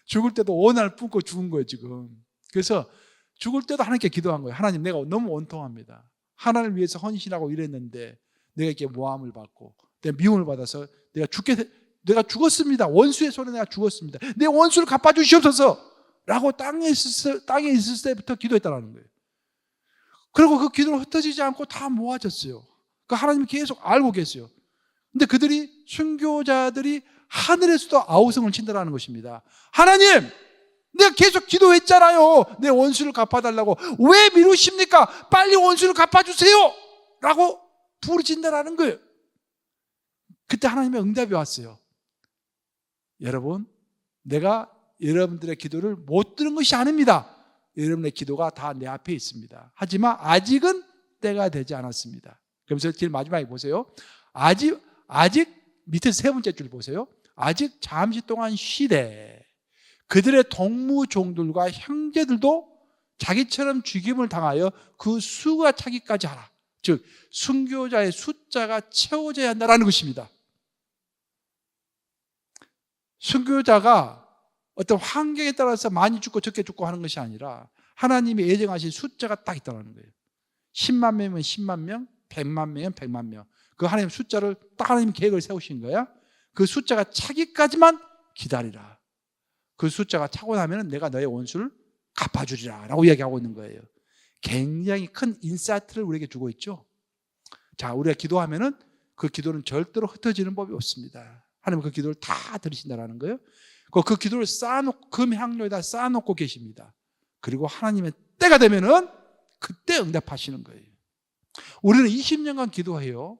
죽을 때도 원한을 품고 죽은 거예요, 지금. 그래서 죽을 때도 하나님께 기도한 거예요. 하나님, 내가 너무 원통합니다. 하나님을 위해서 헌신하고 이랬는데 내가 이렇게 모함을 받고 내가 미움을 받아서 내가 죽었습니다. 원수의 손에 내가 죽었습니다. 내 원수를 갚아주시옵소서 라고 땅에 있을 때부터 기도했다는 거예요. 그리고 그 기도는 흩어지지 않고 다 모아졌어요. 그 하나님이 계속 알고 계세요. 근데 그들이, 순교자들이 하늘에서도 아우성을 친다라는 것입니다. 하나님, 내가 계속 기도했잖아요. 내 원수를 갚아달라고. 왜 미루십니까? 빨리 원수를 갚아주세요! 라고 부르짖는다라는 거예요. 그때 하나님의 응답이 왔어요. 여러분, 내가 여러분들의 기도를 못 들은 것이 아닙니다. 여러분의 기도가 다 내 앞에 있습니다. 하지만 아직은 때가 되지 않았습니다. 그러면서 제일 마지막에 보세요. 아직 밑에 세 번째 줄 보세요. 아직 잠시 동안 쉬되 그들의 동무종들과 형제들도 자기처럼 죽임을 당하여 그 수가 차기까지 하라. 즉 순교자의 숫자가 채워져야 한다는 것입니다. 순교자가 어떤 환경에 따라서 많이 죽고 적게 죽고 하는 것이 아니라 하나님이 예정하신 숫자가 딱 있다는 거예요. 10만 명이면 10만 명, 100만 명이면 100만 명. 그 하나님 숫자를 딱 하나님 계획을 세우신 거야. 그 숫자가 차기까지만 기다리라. 그 숫자가 차고 나면 내가 너의 원수를 갚아주리라 라고 이야기하고 있는 거예요. 굉장히 큰 인사이트를 우리에게 주고 있죠. 자, 우리가 기도하면은 그 기도는 절대로 흩어지는 법이 없습니다. 하나님은 그 기도를 다 들으신다라는 거예요. 그 기도를 쌓아놓고 금향로에다 쌓아놓고 계십니다. 그리고 하나님의 때가 되면은 그때 응답하시는 거예요. 우리는 20년간 기도해요.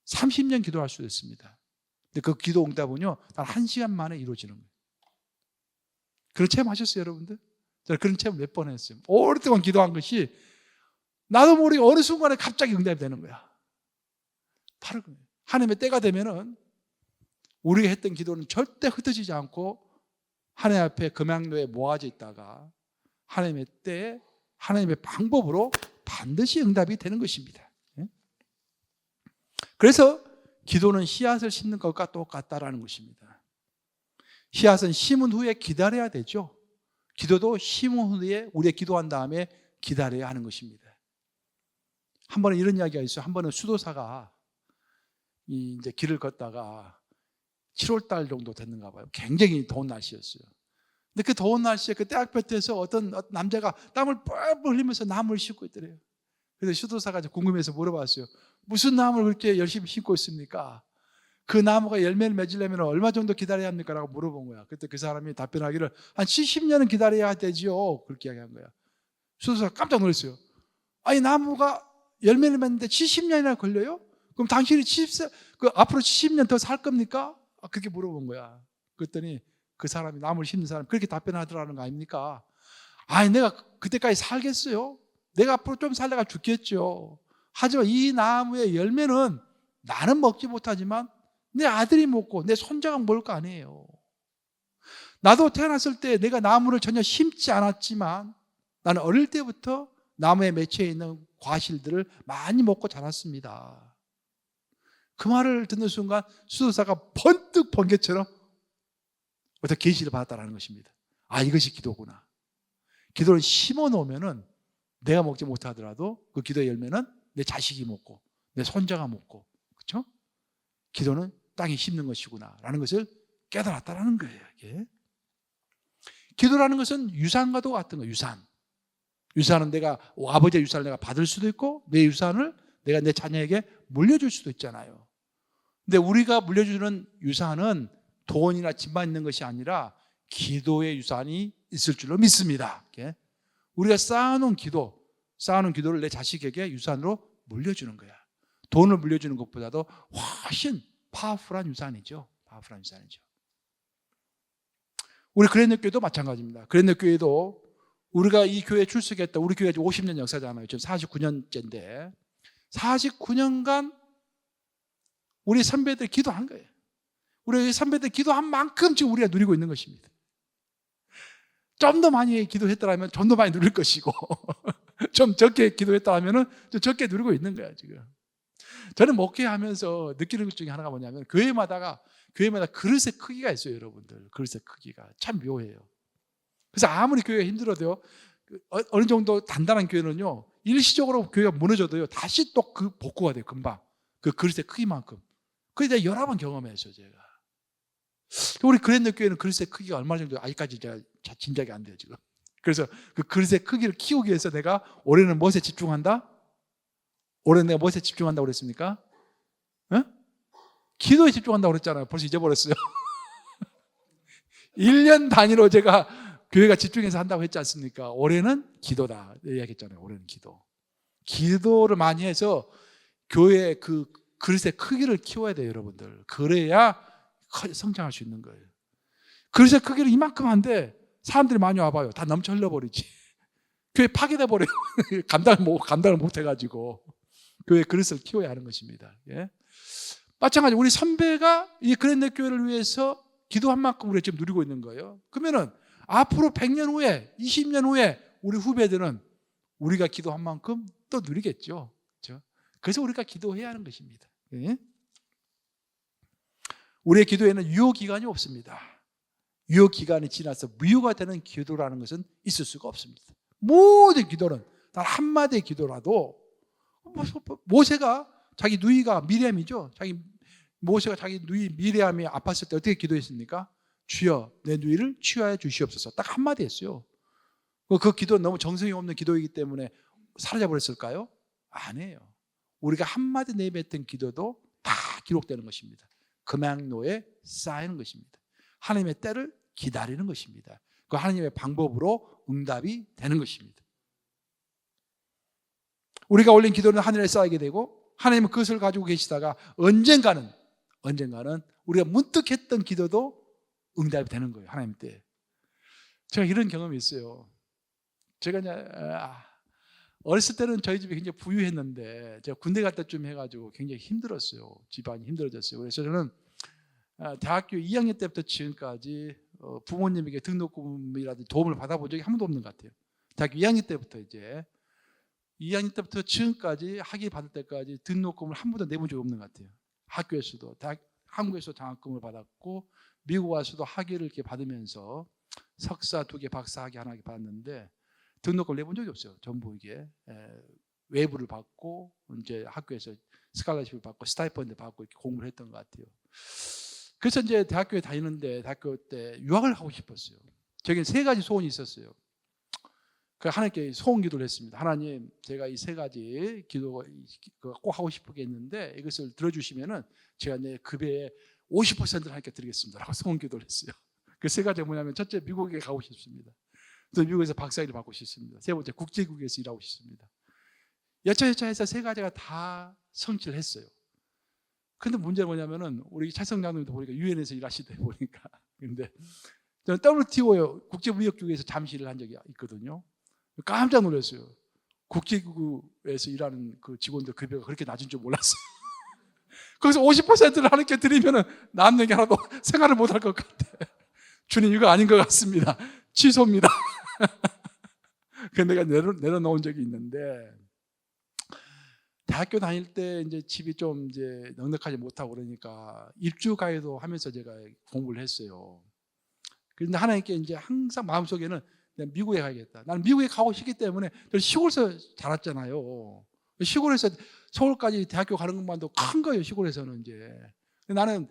30년 기도할 수도 있습니다. 근데 그 기도 응답은요, 단 1시간 만에 이루어지는 거예요. 그런 체험 하셨어요, 여러분들? 저는 그런 체험 몇 번 했어요. 오랫동안 기도한 것이 나도 모르게 어느 순간에 갑자기 응답이 되는 거야. 바로 그거예요. 하나님의 때가 되면은 우리가 했던 기도는 절대 흩어지지 않고 하나님 앞에 금양로에 모아져 있다가 하나님의 때에 하나님의 방법으로 반드시 응답이 되는 것입니다. 그래서 기도는 씨앗을 심는 것과 똑같다라는 것입니다. 씨앗은 심은 후에 기다려야 되죠. 기도도 심은 후에 우리가 기도한 다음에 기다려야 하는 것입니다. 한 번은 이런 이야기가 있어요. 한 번은 수도사가 이제 길을 걷다가 7월 달 정도 됐는가 봐요. 굉장히 더운 날씨였어요. 근데 그 더운 날씨에 그 대학볕에서 어떤 남자가 땀을 뻘뻘 흘리면서 나무를 심고 있더래요. 그래서 수도사가 궁금해서 물어봤어요. 무슨 나무를 그렇게 열심히 심고 있습니까? 그 나무가 열매를 맺으려면 얼마 정도 기다려야 합니까? 라고 물어본 거야. 그때 그 사람이 답변하기를 한 70년은 기다려야 되지요. 그렇게 이야기한 거야. 수도사가 깜짝 놀랐어요. 아니, 나무가 열매를 맺는데 70년이나 걸려요? 그럼 당신이 앞으로 70년 더 살 겁니까? 그렇게 물어본 거야. 그랬더니 그 사람이, 나무를 심는 사람이 그렇게 답변하더라는 거 아닙니까? 아니, 내가 그때까지 살겠어요? 내가 앞으로 좀 살다가 죽겠죠. 하지만 이 나무의 열매는 나는 먹지 못하지만 내 아들이 먹고 내 손자가 먹을 거 아니에요. 나도 태어났을 때 내가 나무를 전혀 심지 않았지만 나는 어릴 때부터 나무에 맺혀 있는 과실들을 많이 먹고 자랐습니다. 그 말을 듣는 순간 수도사가 번뜩 번개처럼 어떤 계시를 받았다는 것입니다. 아, 이것이 기도구나. 기도를 심어 놓으면은 내가 먹지 못하더라도 그 기도의 열매는 내 자식이 먹고 내 손자가 먹고, 그렇죠? 기도는 땅에 심는 것이구나라는 것을 깨달았다라는 거예요. 이게. 기도라는 것은 유산과도 같은 거예요. 유산은 내가 아버지의 유산을 내가 받을 수도 있고 내 유산을 내가 내 자녀에게 물려줄 수도 있잖아요. 근데 우리가 물려주는 유산은 돈이나 집만 있는 것이 아니라 기도의 유산이 있을 줄로 믿습니다. 우리가 쌓아놓은 기도를 내 자식에게 유산으로 물려주는 거야. 돈을 물려주는 것보다도 훨씬 파워풀한 유산이죠. 우리 그랜드교회도 마찬가지입니다. 그랜드교회도 우리가 이 교회에 출석했다. 우리 교회 50년 역사잖아요. 지금 49년째인데 49년간 우리 선배들 기도한 거예요. 우리 선배들 기도한 만큼 지금 우리가 누리고 있는 것입니다. 좀 더 많이 기도했더라면 좀 더 많이 누릴 것이고 좀 적게 기도했더라면 좀 적게 누리고 있는 거야 지금. 저는 목회하면서 느끼는 것 중에 하나가 뭐냐면 교회마다 그릇의 크기가 있어요. 여러분들, 그릇의 크기가 참 묘해요. 그래서 아무리 교회가 힘들어도요, 어느 정도 단단한 교회는요, 일시적으로 교회가 무너져도요 다시 또 그 복구가 돼요. 금방 그 그릇의 크기만큼. 그걸 제가 여러 번 경험했어요. 제가 우리 그랜드 교회는 그릇의 크기가 얼마 정도 아직까지 제가 짐작이 안 돼요 지금. 그래서 그 그릇의 크기를 키우기 위해서 내가 올해는 무엇에 집중한다? 올해는 내가 무엇에 집중한다고 그랬습니까? 어? 기도에 집중한다고 그랬잖아요. 벌써 잊어버렸어요. 1년 단위로 제가 교회가 집중해서 한다고 했지 않습니까? 올해는 기도다 이야기했잖아요. 올해는 기도. 기도를 많이 해서 교회의 그 그릇의 크기를 키워야 돼요, 여러분들. 그래야 성장할 수 있는 거예요. 그릇의 크기를 이만큼 한데 사람들이 많이 와봐요. 다 넘쳐 흘러버리지. 교회 파괴돼 버려요. 감당을 못 해가지고. 교회 그릇을 키워야 하는 것입니다. 예? 마찬가지 우리 선배가 이 그랜드 교회를 위해서 기도한 만큼 우리가 지금 누리고 있는 거예요. 그러면은 앞으로 100년 후에 20년 후에 우리 후배들은 우리가 기도한 만큼 또 누리겠죠. 그렇죠? 그래서 우리가 기도해야 하는 것입니다. 예? 우리의 기도에는 유효기간이 없습니다. 유효기간이 지나서 무효가 되는 기도라는 것은 있을 수가 없습니다. 모든 기도는 단 한마디의 기도라도 모세가 자기 누이가 미리암이죠. 모세가 자기 누이 미리암이 아팠을 때 어떻게 기도했습니까? 주여 내 누이를 치유하여 주시옵소서. 딱 한마디 했어요. 그 기도는 너무 정성이 없는 기도이기 때문에 사라져버렸을까요? 아니에요. 우리가 한마디 내뱉은 기도도 다 기록되는 것입니다. 금양로에 쌓이는 것입니다. 하나님의 때를 기다리는 것입니다. 그 하나님의 방법으로 응답이 되는 것입니다. 우리가 올린 기도는 하늘에 쌓이게 되고 하나님은 그것을 가지고 계시다가 언젠가는 우리가 문득 했던 기도도 응답이 되는 거예요. 하나님 때. 제가 이런 경험이 있어요. 제가 이제 어렸을 때는 저희 집이 굉장히 부유했는데 제가 군대 갈 때쯤 해가지고 굉장히 힘들었어요. 집안이 힘들어졌어요. 그래서 저는 대학교 2학년 때부터 지금까지 부모님에게 등록금이라든지 도움을 받아본 적이 한 번도 없는 것 같아요. 대학교 2학년 때부터 이제 2학년 때부터 지금까지 학위 받을 때까지 등록금을 한 번도 내본 적이 없는 것 같아요. 학교에서도 한국에서 장학금을 받았고 미국 와서도 학위를 이렇게 받으면서 석사 2개, 박사 학위 하나 받았는데 등록금을 내본 적이 없어요. 전부 이게 외부를 받고 이제 학교에서 스칼러십을 받고 스타이펀드 받고 이렇게 공부를 했던 것 같아요. 그래서 이제 대학교에 다니는데 대학교 때 유학을 하고 싶었어요. 저에겐 3가지 소원이 있었어요. 하나님께 소원 기도를 했습니다. 하나님, 제가 이 3가지 기도 꼭 하고 싶겠는데 이것을 들어주시면은 제가 내 급여의 50%를 하나님께 드리겠습니다. 라고 소원 기도를 했어요. 그 3가지가 뭐냐면 첫째, 미국에 가고 싶습니다. 또 미국에서 박사일을 받고 싶습니다. 3번째, 국제국에서 일하고 싶습니다. 여차여차해서 3가지가 다 성취를 했어요. 근데 문제는 뭐냐면은 우리 찰성장님도 보니까 유엔에서 일하시다 보니까 근데 저는 WTO 국제무역국에서 잠시 일을 한 적이 있거든요. 깜짝 놀랐어요. 국제국에서 일하는 그 직원들 급여가 그렇게 낮은 줄 몰랐어요. 거기서 50%를 하나님께 드리면은 남는 게 하나도 생활을 못 할 것 같아. 주님, 이거 아닌 것 같습니다. 취소입니다. 그래서 내가 내려놓은 적이 있는데 대학교 다닐 때 이제 집이 좀 이제 넉넉하지 못하고 그러니까 입주 가이도 하면서 제가 공부를 했어요. 그런데 하나님께 이제 항상 마음속에는 내가 미국에 가야겠다. 나는 미국에 가고 싶기 때문에 시골에서 자랐잖아요. 시골에서 서울까지 대학교 가는 것만도 큰 거예요. 시골에서는 이제. 나는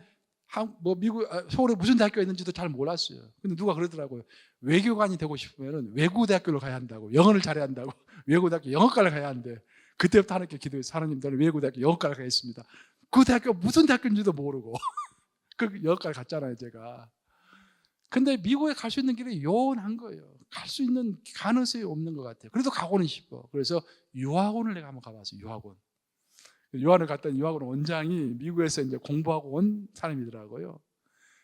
서울에 무슨 대학교가 있는지도 잘 몰랐어요. 근데 누가 그러더라고요. 외교관이 되고 싶으면 외국 대학교를 가야 한다고. 영어를 잘해야 한다고. 외국 대학교 영어과를 가야 한대. 그때부터 하나님께 기도해서 하나님, 저는 외국 대학교 영어과를 가겠습니다. 그 대학교 무슨 대학교인지도 모르고 그 영어과를 갔잖아요, 제가. 근데 미국에 갈 수 있는 길이 요원한 거예요. 갈 수 있는 가능성이 없는 것 같아요. 그래도 가고는 싶어. 그래서 유학원을 내가 한번 가봤어요. 유학원. 유학원을 갔더니 유학원 원장이 미국에서 이제 공부하고 온 사람이더라고요.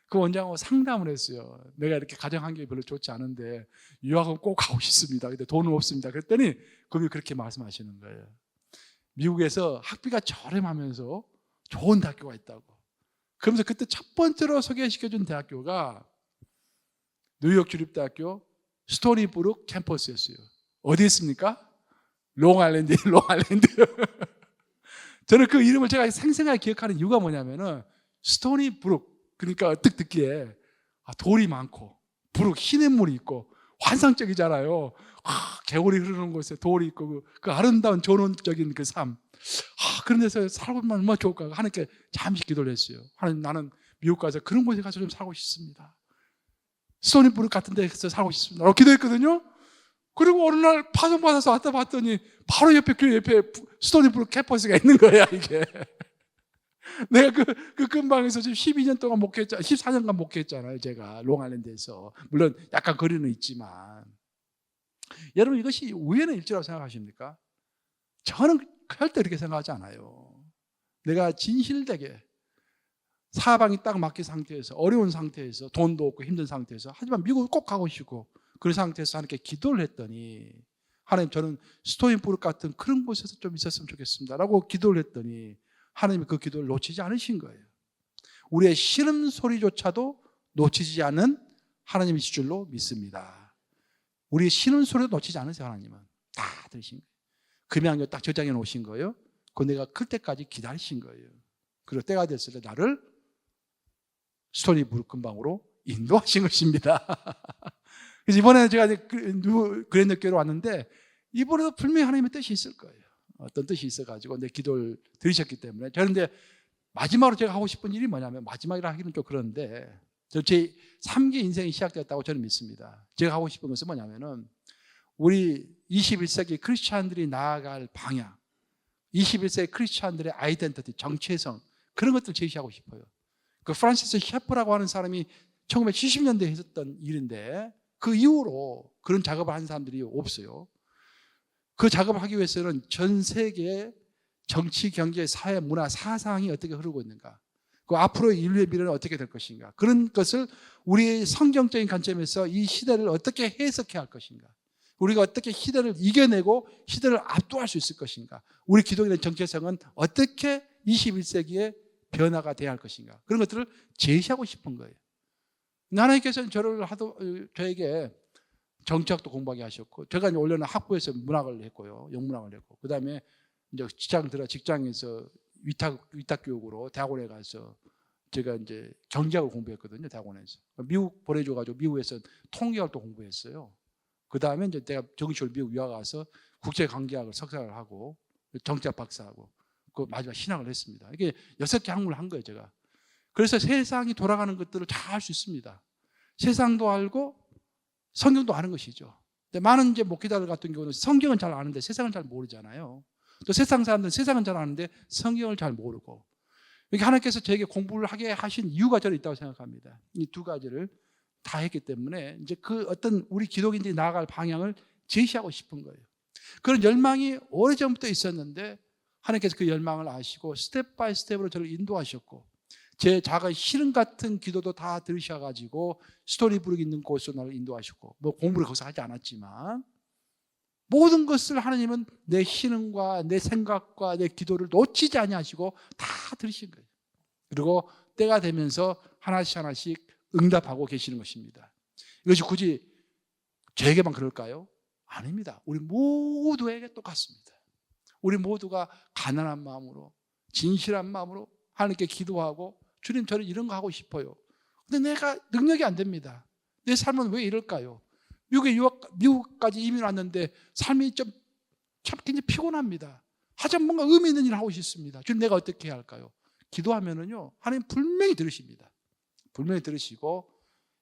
그 원장하고 상담을 했어요. 내가 이렇게 가정 환경이 별로 좋지 않은데 유학원 꼭 가고 싶습니다. 근데 돈은 없습니다. 그랬더니 그분이 그렇게 말씀하시는 거예요. 미국에서 학비가 저렴하면서 좋은 대학교가 있다고. 그러면서 그때 첫 번째로 소개시켜준 대학교가 뉴욕 주립대학교 스토니브룩 캠퍼스였어요. 어디 있습니까? 롱아일랜드에 롱아일랜드. 저는 그 이름을 제가 생생하게 기억하는 이유가 뭐냐면은 스토니브룩, 그러니까 어떻게 듣기에 돌이 많고 브룩, 시냇물이 있고 환상적이잖아요. 개울이 흐르는 곳에 돌이 있고 그 아름다운 전원적인 그 삶. 그런 데서 살고면 얼마나 좋을까. 하나님께 잠시 기도를 했어요. 하나님, 나는 미국 가서 그런 곳에 가서 좀 살고 싶습니다. 스토니브룩 같은 데서 살고 싶습니다. 라고 기도했거든요. 그리고 어느 날 파송받아서 왔다 봤더니 바로 옆에 교회 옆에 스토니브룩 캠퍼스가 있는 거야, 이게. 내가 그 근방에서 지금 12년 동안 목회했잖아. 14년간 목회했잖아요, 제가. 롱아일랜드에서. 물론 약간 거리는 있지만. 여러분, 이것이 우연의 일치라고 생각하십니까? 저는 절대 그렇게 생각하지 않아요. 내가 진실되게 사방이 딱 막힌 상태에서, 어려운 상태에서, 돈도 없고 힘든 상태에서, 하지만 미국을 꼭 가고 싶고 그런 상태에서 하나님께 기도를 했더니, 하나님, 저는 스토인부르 같은 그런 곳에서 좀 있었으면 좋겠습니다 라고 기도를 했더니 하나님이 그 기도를 놓치지 않으신 거예요. 우리의 신음소리조차도 놓치지 않은 하나님이실 줄로 믿습니다. 우리의 신음소리도 놓치지 않으세요. 하나님은 다 들으신 거예요. 금양교 딱 저장해 놓으신 거예요. 그 내가 클 때까지 기다리신 거예요. 그리고 때가 됐을 때 나를 스토니브룩 근방으로 인도하신 것입니다. 그래서 이번에 제가 그랜드교회로 왔는데 이번에도 분명히 하나님의 뜻이 있을 거예요. 어떤 뜻이 있어가지고 내 기도를 들으셨기 때문에. 저는 마지막으로 제가 하고 싶은 일이 뭐냐면, 마지막이라 하기는 좀 그런데 제 3기 인생이 시작됐다고 저는 믿습니다. 제가 하고 싶은 것은 뭐냐면은 우리 21세기 크리스찬들이 나아갈 방향, 21세기 크리스찬들의 아이덴티티, 정체성, 그런 것들을 제시하고 싶어요. 그 프란시스 셰프라고 하는 사람이 1970년대에 했었던 일인데 그 이후로 그런 작업을 한 사람들이 없어요. 그 작업을 하기 위해서는 전 세계의 정치, 경제, 사회, 문화, 사상이 어떻게 흐르고 있는가, 그 앞으로 인류의 미래는 어떻게 될 것인가, 그런 것을 우리의 성경적인 관점에서 이 시대를 어떻게 해석해야 할 것인가, 우리가 어떻게 시대를 이겨내고 시대를 압도할 수 있을 것인가, 우리 기독인의 정체성은 어떻게 21세기에 변화가 돼야 할 것인가, 그런 것들을 제시하고 싶은 거예요. 하나님께서는 저에게 정치학도 공부하게 하셨고, 제가 이제 원래는 학부에서 문학을 했고요, 영문학을 했고, 그 다음에 이제 직장에서 위탁 교육으로 대학원에 가서 제가 이제 경제학을 공부했거든요, 대학원에서. 미국 보내줘가지고 미국에서 통계학도 공부했어요. 그 다음에 이제 내가 정시로 미국 유학 가서 국제관계학을 석사를 하고 정치학 박사하고 그 마지막 신학을 했습니다. 이게 6개 학문을 한 거예요, 제가. 그래서 세상이 돌아가는 것들을 잘 알 수 있습니다. 세상도 알고 성경도 아는 것이죠. 근데 많은 이제 목회자들 같은 경우는 성경은 잘 아는데 세상은 잘 모르잖아요. 또 세상 사람들은 세상은 잘 아는데 성경을 잘 모르고. 이렇게 하나님께서 저에게 공부를 하게 하신 이유가 저는 있다고 생각합니다. 이 두 가지를 다 했기 때문에 이제 그 어떤 우리 기독인들이 나아갈 방향을 제시하고 싶은 거예요. 그런 열망이 오래전부터 있었는데 하나님께서 그 열망을 아시고 스텝 바이 스텝으로 저를 인도하셨고, 제 작은 시름 같은 기도도 다 들으셔가지고 스토니브룩 있는 곳으로 나를 인도하셨고, 뭐 공부를 거기서 하지 않았지만 모든 것을 하나님은 내 신음과 내 생각과 내 기도를 놓치지 아니하시고 다 들으신 거예요. 그리고 때가 되면서 하나씩 하나씩 응답하고 계시는 것입니다. 이것이 굳이 저에게만 그럴까요? 아닙니다. 우리 모두에게 똑같습니다. 우리 모두가 가난한 마음으로, 진실한 마음으로 하나님께 기도하고, 주님, 저는 이런 거 하고 싶어요. 근데 내가 능력이 안 됩니다. 내 삶은 왜 이럴까요? 미국까지 이민 왔는데 삶이 참 굉장히 피곤합니다. 하지만 뭔가 의미 있는 일을 하고 싶습니다. 주님, 내가 어떻게 해야 할까요? 기도하면은요, 하나님 분명히 들으십니다. 분명히 들으시고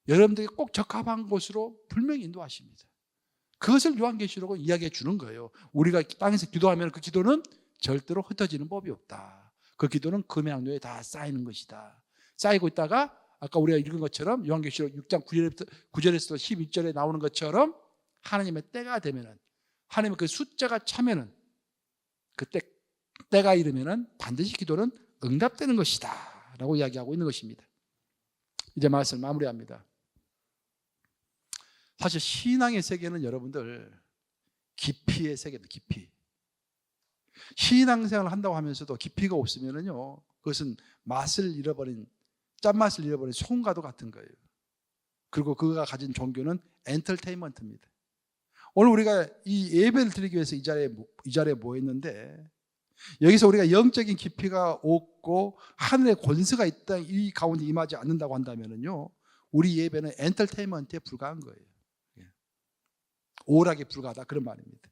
여러분들에게 꼭 적합한 곳으로 분명히 인도하십니다. 그것을 요한계시록은 이야기해 주는 거예요. 우리가 땅에서 기도하면 그 기도는 절대로 흩어지는 법이 없다. 그 기도는 금양료에 다 쌓이는 것이다. 쌓이고 있다가 아까 우리가 읽은 것처럼 요한계시록 6장 9절에서 11절에 나오는 것처럼 하나님의 때가 되면은, 하나님의 그 숫자가 차면은, 그때 때가 이르면은 반드시 기도는 응답되는 것이다 라고 이야기하고 있는 것입니다. 이제 말씀 마무리합니다. 사실 신앙의 세계는 여러분들 깊이의 세계입니다. 깊이. 신앙생활을 한다고 하면서도 깊이가 없으면은요, 그것은 짠맛을 잃어버린 송가도 같은 거예요. 그리고 그가 가진 종교는 엔터테인먼트입니다. 오늘 우리가 이 예배를 드리기 위해서 이 자리에 모였는데, 여기서 우리가 영적인 깊이가 없고 하늘의 권세가 있다, 이 가운데 임하지 않는다고 한다면은요, 우리 예배는 엔터테인먼트에 불과한 거예요. 오락에 불과하다, 그런 말입니다.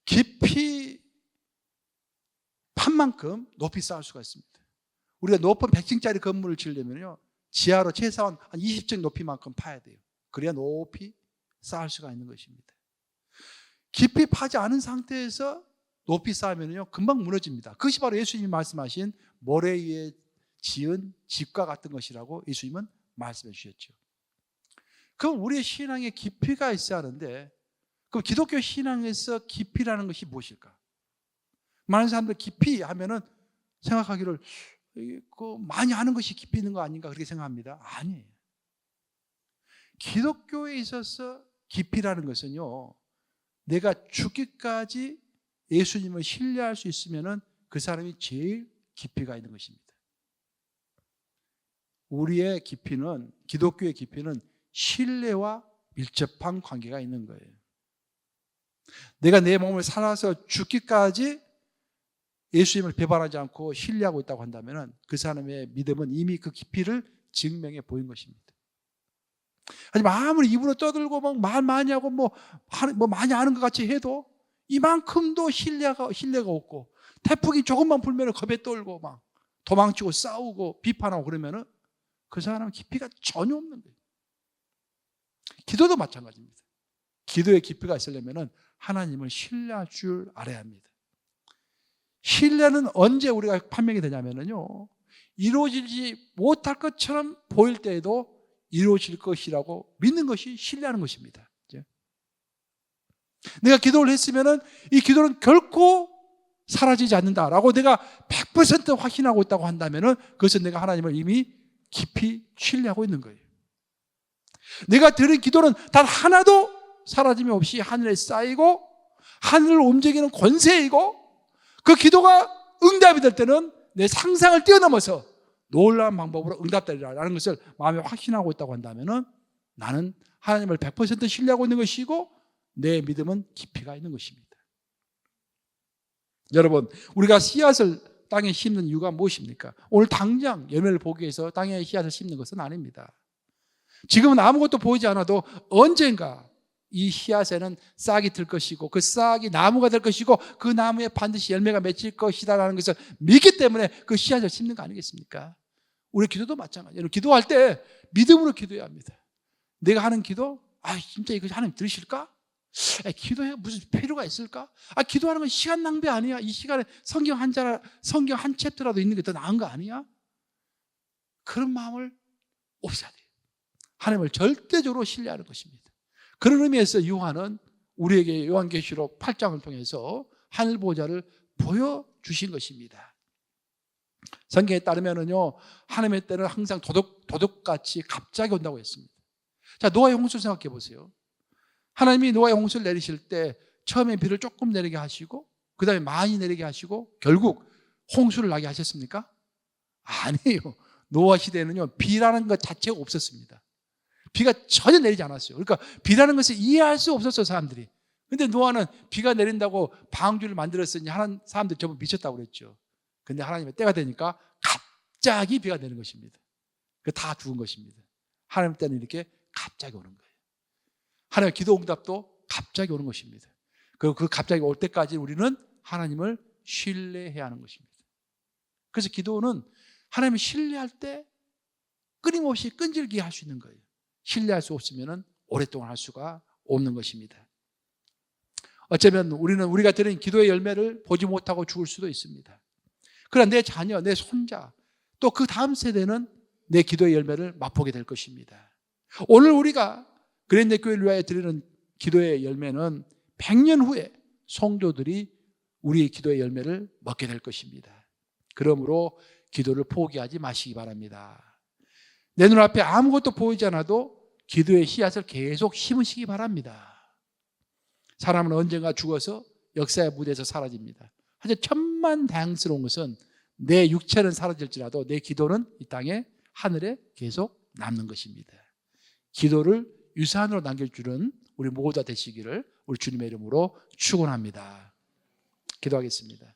깊이 판만큼 높이 쌓을 수가 있습니다. 우리가 높은 100층짜리 건물을 지으려면요, 지하로 최소한 한 20층 높이만큼 파야 돼요. 그래야 높이 쌓을 수가 있는 것입니다. 깊이 파지 않은 상태에서 높이 쌓으면요 금방 무너집니다. 그것이 바로 예수님이 말씀하신 모래 위에 지은 집과 같은 것이라고 예수님은 말씀해 주셨죠. 그럼 우리의 신앙에 깊이가 있어야 하는데, 그럼 기독교 신앙에서 깊이라는 것이 무엇일까? 많은 사람들 깊이 하면은 생각하기를 많이 아는 것이 깊이 있는 거 아닌가 그렇게 생각합니다. 아니에요. 기독교에 있어서 깊이라는 것은요, 내가 죽기까지 예수님을 신뢰할 수 있으면은 그 사람이 제일 깊이가 있는 것입니다. 우리의 깊이는, 기독교의 깊이는 신뢰와 밀접한 관계가 있는 거예요. 내가 내 몸을 살아서 죽기까지 예수님을 배반하지 않고 신뢰하고 있다고 한다면 그 사람의 믿음은 이미 그 깊이를 증명해 보인 것입니다. 하지만 아무리 입으로 떠들고 막 말 많이 하고 뭐 많이 아는 것 같이 해도 이만큼도 신뢰가 없고, 태풍이 조금만 불면 겁에 떨고 막 도망치고 싸우고 비판하고 그러면은 그 사람은 깊이가 전혀 없는 거예요. 기도도 마찬가지입니다. 기도의 깊이가 있으려면 하나님을 신뢰할 줄 알아야 합니다. 신뢰는 언제 우리가 판명이 되냐면요, 이루어지지 못할 것처럼 보일 때에도 이루어질 것이라고 믿는 것이 신뢰하는 것입니다. 내가 기도를 했으면 이 기도는 결코 사라지지 않는다라고 내가 100% 확신하고 있다고 한다면 그것은 내가 하나님을 이미 깊이 신뢰하고 있는 거예요. 내가 드린 기도는 단 하나도 사라짐이 없이 하늘에 쌓이고 하늘을 움직이는 권세이고, 그 기도가 응답이 될 때는 내 상상을 뛰어넘어서 놀라운 방법으로 응답되리라는 것을 마음에 확신하고 있다고 한다면 나는 하나님을 100% 신뢰하고 있는 것이고 내 믿음은 깊이가 있는 것입니다. 여러분, 우리가 씨앗을 땅에 심는 이유가 무엇입니까? 오늘 당장 열매를 보기 위해서 땅에 씨앗을 심는 것은 아닙니다. 지금은 아무것도 보이지 않아도 언젠가 이 씨앗에는 싹이 들 것이고 그 싹이 나무가 될 것이고 그 나무에 반드시 열매가 맺힐 것이라는 것을 믿기 때문에 그 씨앗을 심는 거 아니겠습니까? 우리 기도도 마찬가지예요. 기도할 때 믿음으로 기도해야 합니다. 내가 하는 기도, 진짜 이거 하나님 들으실까? 기도해 무슨 필요가 있을까? 기도하는 건 시간 낭비 아니야? 이 시간에 성경 한 챕터라도 있는 게 더 나은 거 아니야? 그런 마음을 없애야 돼요. 하나님을 절대적으로 신뢰하는 것입니다. 그런 의미에서 요한은 우리에게 요한계시록 8장을 통해서 하늘 보좌를 보여주신 것입니다. 성경에 따르면은요, 하나님의 때는 항상 도둑같이 갑자기 온다고 했습니다. 자, 노아의 홍수를 생각해 보세요. 하나님이 노아의 홍수를 내리실 때 처음에 비를 조금 내리게 하시고 그 다음에 많이 내리게 하시고 결국 홍수를 나게 하셨습니까? 아니에요. 노아 시대에는요, 비라는 것 자체가 없었습니다. 비가 전혀 내리지 않았어요. 그러니까 비라는 것을 이해할 수 없었어요, 사람들이. 근데 노아는 비가 내린다고 방주를 만들었으니 사람들이 전부 미쳤다고 그랬죠. 근데 하나님의 때가 되니까 갑자기 비가 내리는 것입니다. 다 죽은 것입니다. 하나님 때는 이렇게 갑자기 오는 거예요. 하나님의 기도 응답도 갑자기 오는 것입니다. 그리고 그 갑자기 올 때까지 우리는 하나님을 신뢰해야 하는 것입니다. 그래서 기도는 하나님을 신뢰할 때 끊임없이 끈질기게 할 수 있는 거예요. 신뢰할 수 없으면 오랫동안 할 수가 없는 것입니다. 어쩌면 우리가 드린 기도의 열매를 보지 못하고 죽을 수도 있습니다. 그러나 내 자녀, 내 손자, 또 그 다음 세대는 내 기도의 열매를 맛보게 될 것입니다. 오늘 우리가 그랜드 교회를 위하여 드리는 기도의 열매는 100년 후에 성도들이 우리의 기도의 열매를 먹게 될 것입니다. 그러므로 기도를 포기하지 마시기 바랍니다. 내 눈앞에 아무것도 보이지 않아도 기도의 씨앗을 계속 심으시기 바랍니다. 사람은 언젠가 죽어서 역사의 무대에서 사라집니다. 하지만 천만다행스러운 것은 내 육체는 사라질지라도 내 기도는 이 땅에 하늘에 계속 남는 것입니다. 기도를 유산으로 남길 줄은 우리 모두 다 되시기를 우리 주님의 이름으로 축원합니다. 기도하겠습니다.